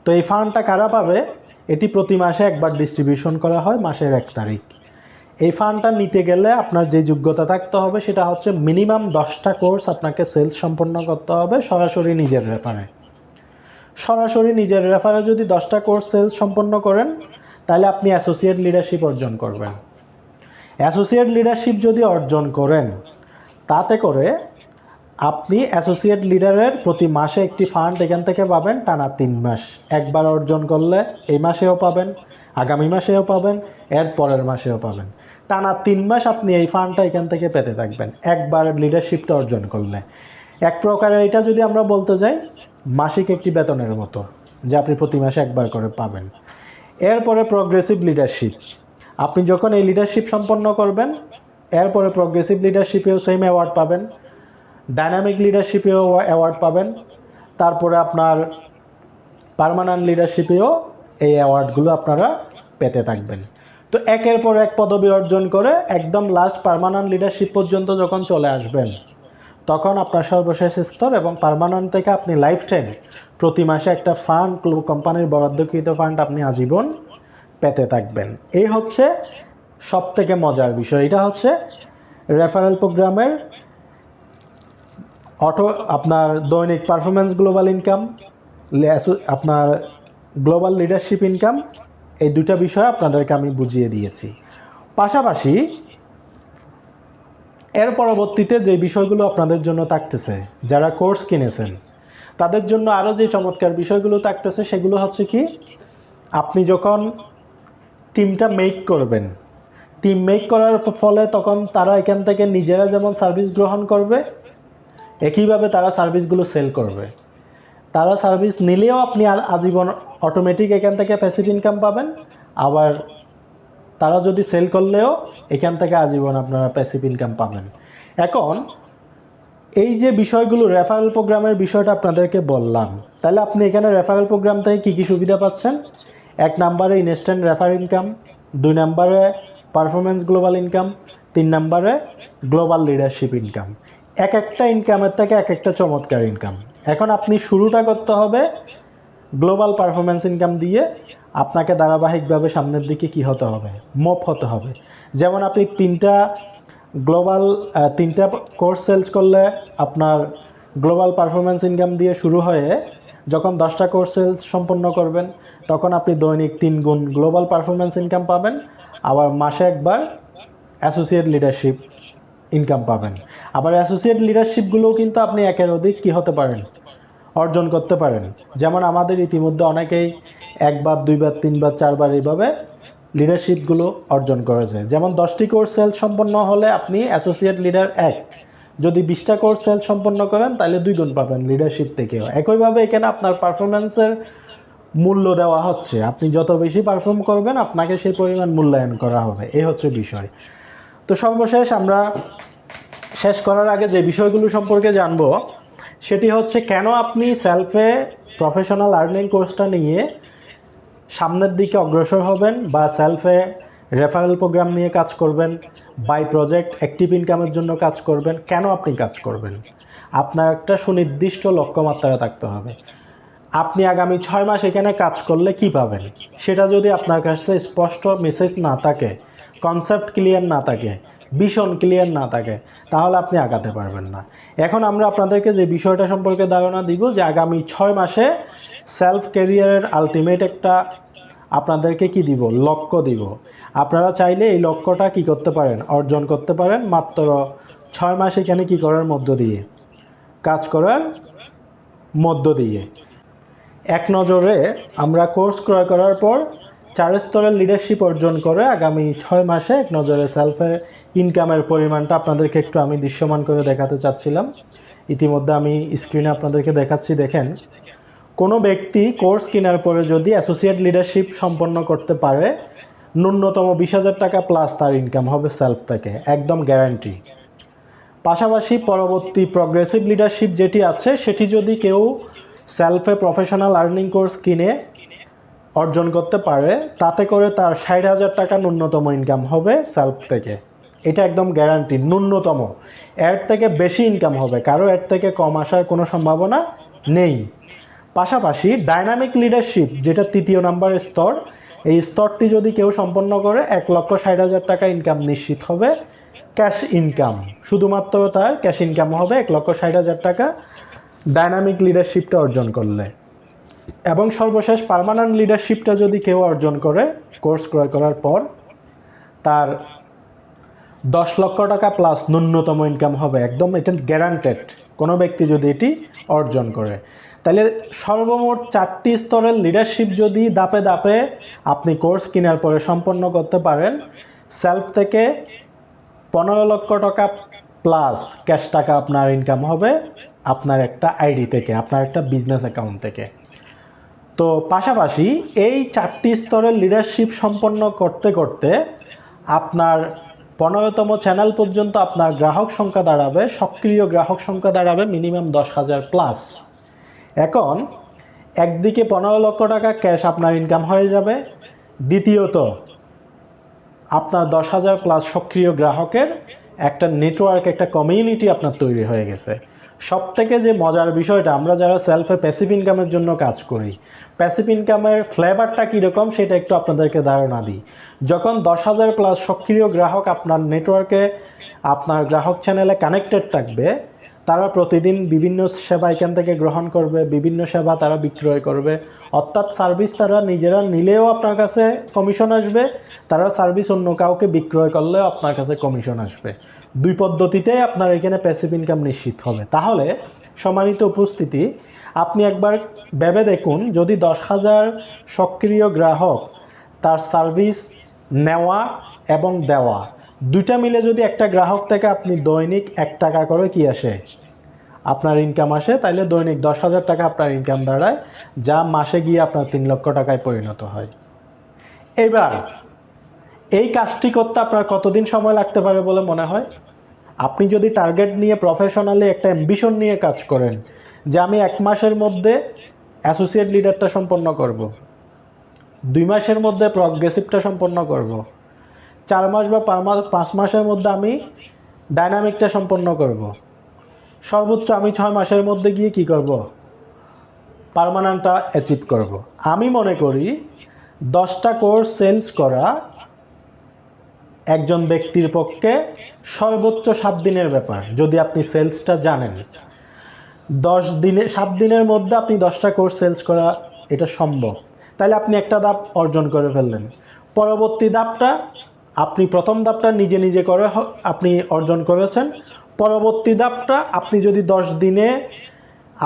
[SPEAKER 1] তো এই ফান্ডটা কারা পাবে? এটি প্রতি মাসে একবার ডিস্ট্রিবিউশন করা হয় মাসের 1 তারিখ। এই ফান্ডটা নিতে গেলে আপনার যে যোগ্যতা থাকতে হবে সেটা হচ্ছে মিনিমাম 10টা কোর্স আপনাকে সেলস সম্পন্ন করতে হবে সরাসরি নিজের রেফারে। সরাসরি নিজের রেফারে যদি 10টা কোর্স সেলস সম্পন্ন করেন তাহলে আপনি অ্যাসোসিয়েট লিডারশিপ অর্জন করবেন। অ্যাসোসিয়েট লিডারশিপ যদি অর্জন করেন, তাতে করে আপনি অ্যাসোসিয়েট লিডারের প্রতি মাসে একটি ফান্ড এখান থেকে পাবেন টানা 3 মাস। একবার অর্জন করলে এই মাসেও পাবেন, আগামী মাসেও পাবেন, এর পরের মাসেও পাবেন। টানা 3 মাস আপনি এই ফান্ডটা এখান থেকে পেতে থাকবেন একবার লিডারশিপটা অর্জন করলে। এক প্রকারের এটা যদি আমরা বলতে যাই মাসিক একটি বেতনের মতো, যে আপনি প্রতি মাসে একবার করে পাবেন। এরপরে প্রগ্রেসিভ লিডারশিপ। আপনি যখন এই লিডারশিপ সম্পন্ন করবেন, এরপরে প্রগ্রেসিভ লিডারশিপেও সেম অ্যাওয়ার্ড পাবেন, ডাইনামিক লিডারশিপেও অ্যাওয়ার্ড পাবেন, তারপরে আপনার পার্মানেন্ট লিডারশিপেও এই অ্যাওয়ার্ডগুলো আপনারা পেতে থাকবেন। তো একের পর এক পদবি অর্জন করে একদম লাস্ট পার্মানেন্ট লিডারশিপ পর্যন্ত যখন চলে আসবেন, তখন আপনার সর্বশেষ স্তর এবং পার্মানেন্ট থেকে আপনি লাইফ টাইম প্রতি মাসে একটা ফান্ড, কোম্পানির বরাদ্দকৃত ফান্ড আপনি আজীবন পেতে থাকবেন। এই হচ্ছে সবথেকে মজার বিষয়। এটা হচ্ছে রেফারেল প্রোগ্রামের আপনার দৈনিক পারফরমেন্স গ্লোবাল ইনকাম, আপনার গ্লোবাল লিডারশিপ ইনকাম, এই দুটা বিষয় আপনাদেরকে আমি বুঝিয়ে দিয়েছি। পাশাপাশি এর পরবর্তীতে যে বিষয়গুলো আপনাদের জন্য থাকতেছে, যারা কোর্স কিনেছেন তাদের জন্য আরও যে চমৎকার বিষয়গুলো থাকতেছে সেগুলো হচ্ছে কি, আপনি যখন টিমটা মেক করবেন, টিম মেক করার ফলে তখন তারা এখান থেকে নিজেরা যেমন সার্ভিস গ্রহণ করবে, একইভাবে তারা সার্ভিসগুলো সেল করবে। তারা সার্ভিস নিলেও আপনি আজীবন অটোমেটিক এখান থেকে প্যাসিভ ইনকাম পাবেন, আবার তারা যদি সেল করলেও এখান থেকে আজীবন আপনারা প্যাসিভ ইনকাম পাবেন। এখন এই যে বিষয়গুলো রেফারেল প্রোগ্রামের বিষয়টা আপনাদেরকে বললাম, তাহলে আপনি এখানে রেফারেল প্রোগ্রাম থেকে কী কী সুবিধা পাচ্ছেন? 1 নম্বরে ইনস্ট্যান্ট রেফার ইনকাম, 2 নম্বরে পারফরমেন্স গ্লোবাল ইনকাম, 3 নম্বরে গ্লোবাল লিডারশিপ ইনকাম। এক একটা ইনকামের থেকে এক একটা চমৎকার ইনকাম। এখন আপনি শুরুটা করতে হবে গ্লোবাল পারফরমেন্স ইনকাম দিয়ে। আপনাকে ধারাবাহিকভাবে সামনের দিকে কি হতে হবে? মুভ হতে হবে। যেমন আপনি তিনটা কোর্স সেলস করলে আপনার গ্লোবাল পারফরমেন্স ইনকাম দিয়ে শুরু হয়ে যখন 10টা কোর্স সেলস সম্পন্ন করবেন তখন আপনি দৈনিক 3 গুণ গ্লোবাল পারফরমেন্স ইনকাম পাবেন, আবার মাসে একবার অ্যাসোসিয়েট লিডারশিপ ইনকাম পাবেন। আবার অ্যাসোসিয়েট লিডারশিপগুলোও কিন্তু আপনি একের অধিক কী হতে পারেন? অর্জন করতে পারেন। যেমন আমাদের ইতিমধ্যে অনেকেই 1 বার 2 বার 3 বার 4 বার এইভাবে লিডারশিপগুলো অর্জন করেছে। যেমন 10টি কোর্স সেলস সম্পন্ন হলে আপনি অ্যাসোসিয়েট লিডার 1, যদি 20টা কোর্স সেলস সম্পন্ন করেন তাহলে 2 গুণ পাবেন লিডারশিপ থেকেও। একইভাবে এখানে আপনার পারফরমেন্সের মূল্য দেওয়া হচ্ছে, আপনি যত বেশি পারফর্ম করবেন আপনাকে সেই পরিমাণ মূল্যায়ন করা হবে, এই হচ্ছে বিষয়। তো সর্বশেষ আমরা শেষ করার আগে যে বিষয়গুলো সম্পর্কে জানবো সেটি হচ্ছে কেন আপনি সেলফে প্রফেশনাল আর্নিং কোর্সটা নিয়ে সামনের দিকে অগ্রসর হবেন বা সেলফে রেফারেল প্রোগ্রাম নিয়ে কাজ করবেন, বাই প্রজেক্ট অ্যাক্টিভ ইনকামের জন্য কাজ করবেন। কেন আপনি কাজ করবেন? আপনার একটা সুনির্দিষ্ট লক্ষ্যমাত্রা থাকতে হবে। আপনি আগামী 6 মাস এখানে কাজ করলে কি পাবেন সেটা যদি আপনার কাছে স্পষ্ট মেসেজ না থাকে, কনসেপ্ট ক্লিয়ার না থাকে, ভিশন ক্লিয়ার না থাকে, তাহলে আপনি আগাতে পারবেন না। এখন আমরা আপনাদেরকে যে বিষয়টা সম্পর্কে ধারণা দিব যে আগামী 6 মাসে সেলফ ক্যারিয়ারের আলটিমেট একটা আপনাদেরকে কি দিব? লক্ষ্য দিব। আপনারা চাইলে এই লক্ষ্যটা কি করতে পারেন? অর্জন করতে পারেন মাত্র 6 মাস এখানে কি করার মধ্য দিয়ে? কাজ করার মধ্য দিয়ে। এক নজরে আমরা কোর্স ক্রয় করার পর 4 স্তরের লিডারশিপ অর্জন করে আগামী 6 মাসে এক নজরে সেলফের ইনকামের পরিমাণটা আপনাদেরকে একটু আমি দৃশ্যমান করে দেখাতে চাচ্ছিলাম। ইতিমধ্যে আমি স্ক্রিনে আপনাদেরকে দেখাচ্ছি। দেখেন, কোনো ব্যক্তি কোর্স কেনার পরে যদি অ্যাসোসিয়েট লিডারশিপ সম্পন্ন করতে পারে, ন্যূনতম 20,000 টাকা প্লাস তার ইনকাম হবে সেলফ থেকে, একদম গ্যারান্টি। পাশাপাশি পরবর্তী প্রগ্রেসিভ লিডারশিপ যেটি আছে সেটি যদি কেউ সেলফে প্রফেশনাল আর্নিং কোর্স কিনে অর্জন করতে পারে, তাতে করে তার 60,000 টাকা ন্যূনতম ইনকাম হবে সেলফ থেকে। এটা একদম গ্যারান্টি, ন্যূনতম। এর থেকে বেশি ইনকাম হবে, কারো এর থেকে কম আসার কোনো সম্ভাবনা নেই। পাশাপাশি ডাইনামিক লিডারশিপ যেটা 3য় নম্বরের স্তর, এই স্তরটি যদি কেউ সম্পন্ন করে 1,60,000 টাকা ইনকাম নিশ্চিত হবে, ক্যাশ ইনকাম। শুধুমাত্র তার ক্যাশ ইনকাম হবে 1,60,000 টাকা ডাইনামিক লিডারশিপটা অর্জন করলে। এবং সর্বশেষ পার্মানেন্ট লিডারশিপটা যদি কেউ অর্জন করে কোর্স ক্রয় করার পর, তার 10 লক্ষ টাকা প্লাস ন্যূনতম ইনকাম হবে, একদম এটা গ্যারান্টেড কোনো ব্যক্তি যদি এটি অর্জন করে। তাহলে সর্বমোট 4টি স্তরের লিডারশিপ যদি ধাপে ধাপে আপনি কোর্স কেনার পরে সম্পন্ন করতে পারেন, সেলফ থেকে 15 লক্ষ টাকা প্লাস ক্যাশ টাকা আপনার ইনকাম হবে আপনার একটা আইডি থেকে, আপনার একটা বিজনেস অ্যাকাউন্ট থেকে। তো পাশাপাশি এই 4টি স্তরের লিডারশিপ সম্পন্ন করতে করতে আপনার 15তম চ্যানেল পর্যন্ত আপনার গ্রাহক সংখ্যা দাঁড়াবে, সক্রিয় গ্রাহক সংখ্যা দাঁড়াবে মিনিমাম 10,000 প্লাস। এখন একদিকে 15 লক্ষ টাকা ক্যাশ আপনার ইনকাম হয়ে যাবে, দ্বিতীয়ত আপনার 10,000 প্লাস সক্রিয় গ্রাহকের একটা নেটওয়ার্ক, একটা কমিউনিটি আপনার তৈরি হয়ে গেছে। সব থেকে যে মজার বিষয়টা, আমরা যারা সেলফে প্যাসিভ ইনকামের জন্য কাজ করি, প্যাসিভ ইনকামের ফ্লেভারটা কীরকম সেটা একটু আপনাদেরকে ধারণা দিই। যখন 10,000 প্লাস সক্রিয় গ্রাহক আপনার নেটওয়ার্কে, আপনার গ্রাহক চ্যানেলে কানেক্টেড থাকবে, তারা প্রতিদিন বিভিন্ন সেবা এখান থেকে গ্রহণ করবে, বিভিন্ন সেবা তারা বিক্রয় করবে। অর্থাৎ সার্ভিস তারা নিজেরা নিলেও আপনার কাছে কমিশন আসবে, তারা সার্ভিস অন্য কাউকে বিক্রয় করলেও আপনার কাছে কমিশন আসবে। দুই পদ্ধতিতেই আপনার এখানে প্যাসিভ ইনকাম নিশ্চিত হবে। তাহলে সম্মানিত উপস্থিতি, আপনি একবার ভেবে দেখুন, যদি 10,000 সক্রিয় গ্রাহক তার সার্ভিস নেওয়া এবং দেওয়া দুইটা মিলে যদি একটা গ্রাহক থেকে আপনি দৈনিক 1 টাকা করে কি আসে আপনার ইনকাম আসে, তাইলে দৈনিক 10,000 টাকা আপনার ইনকাম দাঁড়ায়, যা মাসে গিয়ে আপনার 3 লক্ষ টাকায় পরিণত হয়। এবার এই কাজটি করতে আপনার কতদিন সময় লাগতে পারে বলে মনে হয়? আপনি যদি টার্গেট নিয়ে প্রফেশনালি একটা অ্যাম্বিশন নিয়ে কাজ করেন যে আমি 1 মাসের মধ্যে অ্যাসোসিয়েট লিডারটা সম্পন্ন করব, 2 মাসের মধ্যে প্রগ্রেসিভটা সম্পন্ন করব, 4 মাস বা 5 মাসের মধ্যে আমি ডাইনামিকটা সম্পন্ন করব, সর্বোচ্চ আমি 6 মাসের মধ্যে গিয়ে কি করব, পার্মানেন্টটা অ্যাচিভ করব। আমি মনে করি 10টা কোর্স সেলস করা একজন ব্যক্তির পক্ষে সর্বোচ্চ 7 দিনের ব্যাপার। যদি আপনি সেলসটা জানেন, 7 দিনের মধ্যে আপনি 10টা কোর্স সেলস করা এটা সম্ভব। তাহলে আপনি একটা ধাপ অর্জন করে ফেললেন। পরবর্তী ধাপটা, আপনি প্রথম ধাপটা নিজে নিজে করে আপনি অর্জন করেছেন। পরবর্তী ধাপটা আপনি যদি 10 দিনে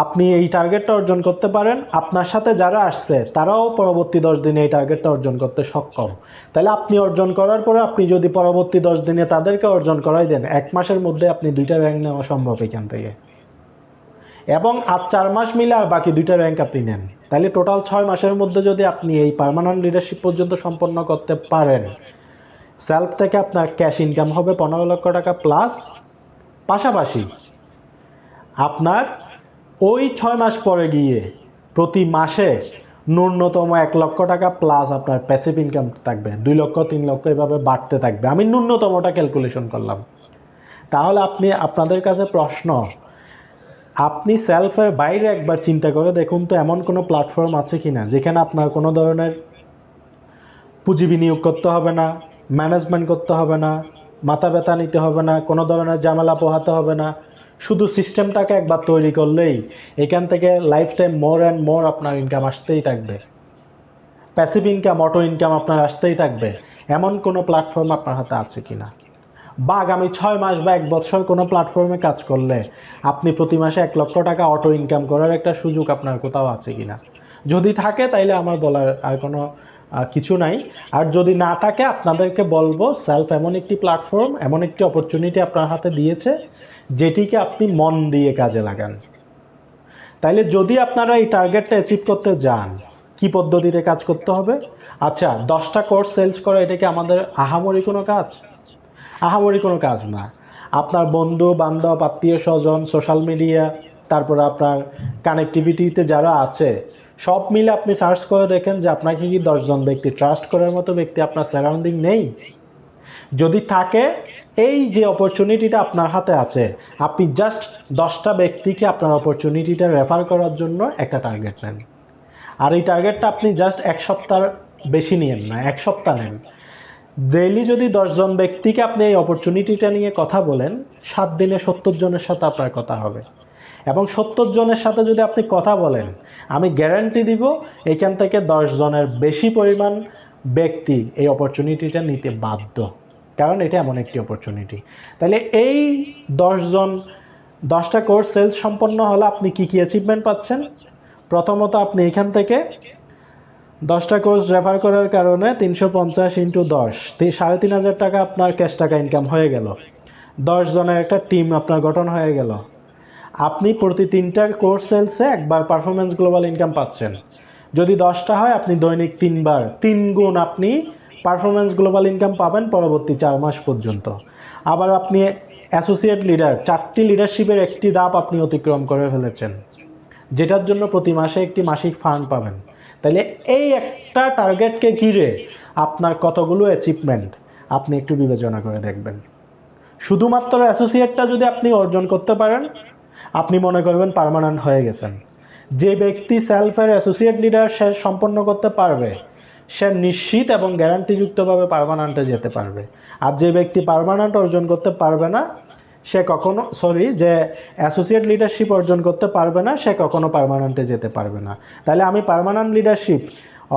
[SPEAKER 1] আপনি এই টার্গেটটা অর্জন করতে পারেন, আপনার সাথে যারা আসছে তারাও পরবর্তী 10 দিনে এই টার্গেটটা অর্জন করতে সক্ষম। তাহলে আপনি অর্জন করার পরে আপনি যদি পরবর্তী 10 দিনে তাদেরকে অর্জন করাই দেন, 1 মাসের মধ্যে আপনি 2টা র্যাঙ্ক নেওয়া সম্ভব এখান থেকে। এবং আর 4 মাস মিলে আর বাকি 2টা র্যাঙ্ক আপনি নেন, তাহলে টোটাল 6 মাসের মধ্যে যদি আপনি এই পার্মানেন্ট লিডারশিপ পর্যন্ত সম্পন্ন করতে পারেন, সেলফ থেকে আপনার ক্যাশ ইনকাম হবে 15 লক্ষ টাকা প্লাস। পাশাপাশি আপনার ওই 6 মাস পরে গিয়ে প্রতি মাসে ন্যূনতম 1 লক্ষ টাকা প্লাস আপনার প্যাসিভ ইনকাম থাকবে, 2 লক্ষ 3 লক্ষ এভাবে বাড়তে থাকবে। আমি ন্যূনতমটা ক্যালকুলেশন করলাম। তাহলে আপনাদের কাছে প্রশ্ন, আপনি সেলফের বাইরে একবার চিন্তা করে দেখুন তো এমন কোনো প্ল্যাটফর্ম আছে কি না যেখানে আপনার কোনো ধরনের পুঁজি বিনিয়োগ করতে হবে না, ম্যানেজমেন্ট করতে হবে না, মাথা ব্যথা নিতে হবে না, কোনো ধরনের ঝামেলা পোহাতে হবে না। শুধু সিস্টেমটাকে একবার তৈরি করলেই এখান থেকে life time more and more আপনার ইনকাম আসতেই থাকবে, প্যাসিভ ইনকাম, অটো ইনকাম আপনার আসতেই থাকবে। এমন কোনো প্ল্যাটফর্ম আপনার হাতে আছে কি না? বা আগামী 6 মাস বা 1 বছর কোনো প্ল্যাটফর্মে কাজ করলে আপনি প্রতি মাসে 1 লক্ষ টাকা অটো ইনকাম করার একটা সুযোগ আপনার কোথাও আছে কি না? যদি থাকে তাইলে আমার বলার আর কোনো কিছু নাই। আর যদি না থাকে, আপনাদেরকে বলবো সেলফ এমন একটি প্ল্যাটফর্ম, এমন একটি অপরচুনিটি আপনার হাতে দিয়েছে যেটিকে আপনি মন দিয়ে কাজে লাগান। তাইলে যদি আপনারা এই টার্গেটটা অ্যাচিভ করতে যান, কি পদ্ধতিতে কাজ করতে হবে? আচ্ছা, 10টা কোর্স সেলস করা এটা কি আমাদের আহামরি কোনো কাজ? আহামরি কোনো কাজ না। আপনার বন্ধু বান্ধব, আত্মীয় স্বজন, সোশ্যাল মিডিয়া, তারপরে আপনার কানেক্টিভিটিতে যারা আছে সব মিলে আপনি সার্চ করে দেখেন যে আপনাকে কি 10 জন ব্যক্তি, ট্রাস্ট করার মতো ব্যক্তি আপনার সারাউন্ডিং নেই? যদি থাকে, এই যে অপরচুনিটিটা আপনার হাতে আছে, আপনি জাস্ট 10টা ব্যক্তিকে আপনার অপরচুনিটিটা রেফার করার জন্য একটা টার্গেট নেন। আর এই টার্গেটটা আপনি জাস্ট 1 সপ্তাহ বেশি নিয়েন না, 1 সপ্তাহ নেন। ডেইলি যদি 10 জন ব্যক্তিকে আপনি এই অপরচুনিটিটা নিয়ে কথা বলেন, 7 দিনে 70 জনের সাথে আপনার কথা হবে। এবং 70 জনের সাথে যদি আপনি কথা বলেন, আমি গ্যারান্টি দিব এখান থেকে 10 জনের বেশি পরিমাণ ব্যক্তি এই অপরচুনিটিটা নিতে বাধ্য, কারণ এটা এমন একটি অপরচুনিটি। তাহলে এই 10 জন 10টা কোর্স সেলস সম্পন্ন হলে আপনি কি কি অ্যাচিভমেন্ট পাচ্ছেন? প্রথমত, আপনি এখান থেকে 10টা কোর্স রেফার করার কারণে 350 ইন্টু 10, 3,500 টাকা আপনার ক্যাশ টাকা ইনকাম হয়ে গেল। 10 জনের একটা টিম আপনার গঠন হয়ে গেল। আপনি প্রতি 3টা কোর্স সেলসে একবার পারফরমেন্স গ্লোবাল ইনকাম পাচ্ছেন। যদি 10টা হয়, আপনি দৈনিক 3 বার 3 গুণ আপনি পারফরমেন্স গ্লোবাল ইনকাম পাবেন পরবর্তী 4 মাস পর্যন্ত। আবার আপনি অ্যাসোসিয়েট লিডার, 4টি লিডারশিপের একটি ধাপ আপনি অতিক্রম করে ফেলেছেন, যেটার জন্য প্রতি মাসে একটি মাসিক ফান্ড পাবেন। তাহলে এই একটা টার্গেটকে ঘিরে আপনার কতগুলো অ্যাচিভমেন্ট আপনি একটু বিবেচনা করে দেখবেন। শুধুমাত্র অ্যাসোসিয়েটটা যদি আপনি অর্জন করতে পারেন, আপনি মনে করবেন পার্মানেন্ট হয়ে গেছেন। যে ব্যক্তি সেলফের অ্যাসোসিয়েট লিডার সে সম্পন্ন করতে পারবে, সে নিশ্চিত এবং গ্যারান্টিযুক্তভাবে পার্মানেন্টে যেতে পারবে। আর যে ব্যক্তি পার্মানেন্ট অর্জন করতে পারবে না, সে কখনো যে অ্যাসোসিয়েট লিডারশিপ অর্জন করতে পারবে না, সে কখনো পার্মানেন্টে যেতে পারবে না। তাহলে আমি পার্মানেন্ট লিডারশিপ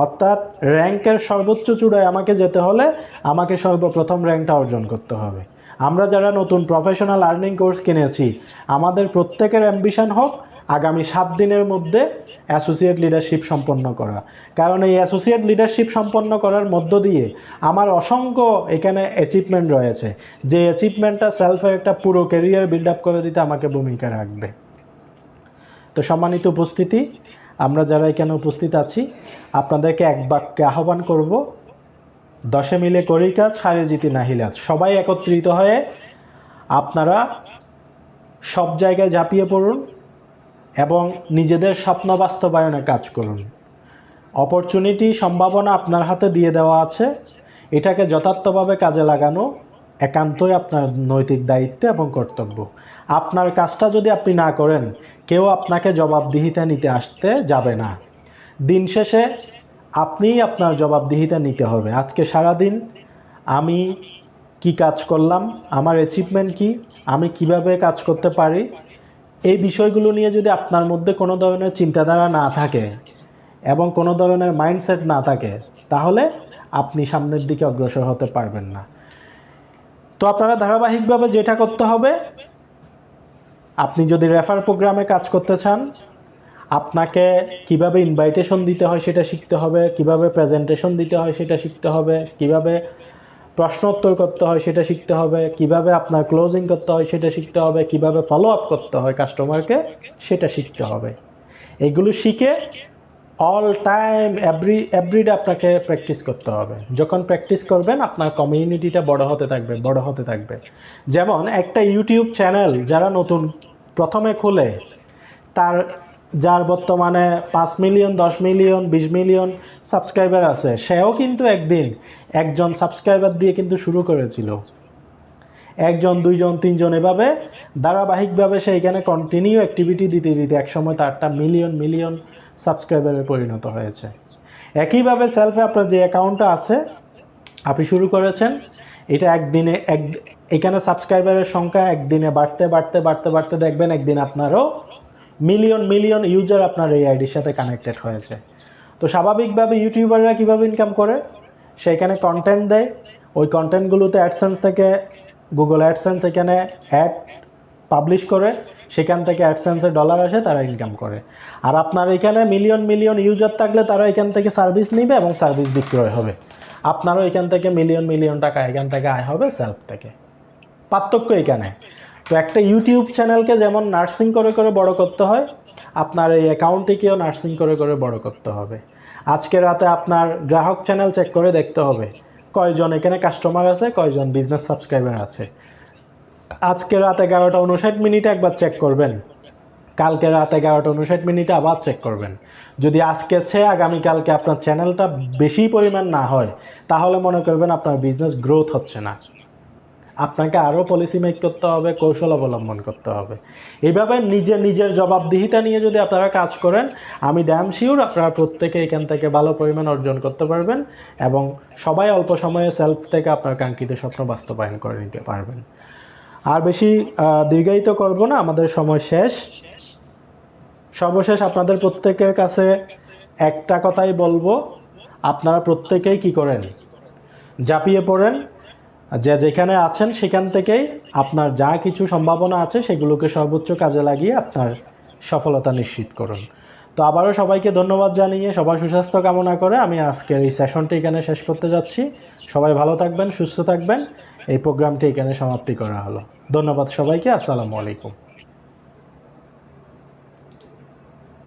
[SPEAKER 1] অর্থাৎ র্যাঙ্কের সর্বোচ্চ চূড়ায় আমাকে যেতে হলে আমাকে সর্বপ্রথম র্যাঙ্কটা অর্জন করতে হবে। আমরা যারা নতুন প্রফেশনাল আর্নিং কোর্স কিনেছি, আমাদের প্রত্যেকের অ্যাম্বিশন হোক আগামী 7 দিনের মধ্যে অ্যাসোসিয়েট লিডারশিপ সম্পন্ন করা। কারণ এই অ্যাসোসিয়েট লিডারশিপ সম্পন্ন করার মধ্য দিয়ে আমার অসংখ্য এখানে অ্যাচিভমেন্ট রয়েছে, যে অ্যাচিভমেন্টটা সেলফে একটা পুরো ক্যারিয়ার বিল্ড আপ করে দিতে আমাকে ভূমিকা রাখবে। তো সম্মানিত উপস্থিতি, আমরা যারা এখানে উপস্থিত আছি আপনাদেরকে এক বাক্যে আহ্বান করব, 10 মিলে করি কাজ, হারে জিতি নাহিলে আজ। সবাই একত্রিত হয়ে আপনারা সব জায়গায় ঝাঁপিয়ে পড়ুন এবং নিজেদের স্বপ্ন বাস্তবায়নে কাজ করুন। অপরচুনিটি, সম্ভাবনা আপনার হাতে দিয়ে দেওয়া আছে, এটাকে যথার্থভাবে কাজে লাগানো একান্তই আপনার নৈতিক দায়িত্ব এবং কর্তব্য। আপনার কাজটা যদি আপনি না করেন, কেউ আপনাকে জবাবদিহিতা নিতে আসতে যাবে না। দিন শেষে আপনিই আপনার জবাবদিহিতা নিতে হবে। আজকে সারাদিন আমি কি কাজ করলাম, আমার অ্যাচিভমেন্ট কি, আমি কিভাবে কাজ করতে পারি, এই বিষয়গুলো নিয়ে যদি আপনার মধ্যে কোনো ধরনের চিন্তাধারা না থাকে এবং কোনো ধরনের মাইন্ডসেট না থাকে, তাহলে আপনি সামনের দিকে অগ্রসর হতে পারবেন না। তো আপনারা ধারাবাহিকভাবে যেটা করতে হবে, আপনি যদি রেফার প্রোগ্রামে কাজ করতে চান, আপনাকে কিভাবে ইনভাইটেশন দিতে হয় সেটা শিখতে হবে, কিভাবে প্রেজেন্টেশন দিতে হয় সেটা শিখতে হবে, কিভাবে প্রশ্ন উত্তর করতে হয় সেটা শিখতে হবে, কিভাবে আপনার ক্লোজিং করতে হয় সেটা শিখতে হবে, কিভাবে ফলো আপ করতে হয় কাস্টমারকে সেটা শিখতে হবে। এগুলো শিখে অল টাইম এভরিডে আপনাকে প্র্যাকটিস করতে হবে। যখন প্র্যাকটিস করবেন আপনার কমিউনিটিটা বড় হতে থাকবে। যেমন একটা ইউটিউব চ্যানেল যারা নতুন প্রথমে খোলে, যার বর্তমানে 5 মিলিয়ন, 10 মিলিয়ন, 20 মিলিয়ন সাবস্ক্রাইবার আছে, সেও কিন্তু একজন সাবস্ক্রাইবার দিয়ে কিন্তু শুরু করেছিল। 1 জন, 2 জন, 3 জন, এভাবে ধারাবাহিকভাবে সে এখানে কন্টিনিউ অ্যাক্টিভিটি দিতে একসময় তারটা মিলিয়ন সাবস্ক্রাইবারে পরিণত হয়েছে। একইভাবে সেলফে আপনার যে অ্যাকাউন্টটা আছে, আপনি শুরু করেছেন, এটা এখানে সাবস্ক্রাইবারের সংখ্যা একদিনে বাড়তে দেখবেন একদিন আপনারও মিলিয়ন ইউজার আপনার এই আইডির সাথে কানেক্টেড হয়েছে। তো স্বাভাবিকভাবে ইউটিউবাররা কীভাবে ইনকাম করে, সেখানে কন্টেন্ট দেয়, ওই কন্টেন্টগুলোতে অ্যাডসেন্স থেকে গুগল অ্যাডসেন্স এখানে অ্যাড পাবলিশ করে, সেখান থেকে অ্যাডসেন্সের ডলার আসে, তারা ইনকাম করে। আর আপনার এখানে মিলিয়ন ইউজার থাকলে তারা এখান থেকে সার্ভিস নেবে এবং সার্ভিস বিক্রয় হবে, আপনারও এখান থেকে মিলিয়ন টাকা এখান থেকে আয় হবে সেলফ থেকে। পার্থক্য এখানে। তো একটা ইউটিউব চ্যানেলকে যেমন নার্সিং করে বড় করতে হয়, আপনার এই অ্যাকাউন্টটিকেও নার্সিং করে বড় করতে হবে। আজকে রাতে আপনার গ্রাহক চ্যানেল চেক করে দেখতে হবে কয়জন এখানে কাস্টমার আছে, কয়জন বিজনেস সাবস্ক্রাইবার আছে। আজকে রাত 11:59 একবার চেক করবেন, কালকে রাত 11:59 আবার চেক করবেন। যদি আজকে চেয়ে আগামীকালকে আপনার চ্যানেলটা বেশি পরিমাণ না হয়, তাহলে মনে করবেন আপনার বিজনেস গ্রোথ হচ্ছে না। আপনাকে আরও পলিসি মেক করতে হবে, কৌশল অবলম্বন করতে হবে। এইভাবে নিজের জবাবদিহিতা নিয়ে যদি আপনারা কাজ করেন, আমি ড্যাম শিওর আপনারা প্রত্যেকে এখান থেকে ভালো পরিমাণ অর্জন করতে পারবেন এবং সবাই অল্প সময়ে সেলফ থেকে আপনার কাঙ্ক্ষিত স্বপ্ন বাস্তবায়ন করে নিতে পারবেন। আর বেশি দীর্ঘায়িত করব না, আমাদের সময় শেষ। সর্বশেষ আপনাদের প্রত্যেকের কাছে একটা কথাই বলবো, আপনারা প্রত্যেকেই কি করেন, ঝাঁপিয়ে পড়েন, যেখানে আছেন সেখান থেকেই আপনার যা কিছু সম্ভাবনা আছে সেগুলোকে সর্বোচ্চ কাজে লাগিয়ে আপনার সফলতা নিশ্চিত করুন। তো আবারও সবাইকে ধন্যবাদ জানিয়ে সবার সুস্বাস্থ্য কামনা করে আমি আজকের এই সেশনটি এখানে শেষ করতে যাচ্ছি। সবাই ভালো থাকবেন, সুস্থ থাকবেন। এই প্রোগ্রামটি এখানে সমাপ্তি করা হলো। ধন্যবাদ সবাইকে। আসসালামু আলাইকুম।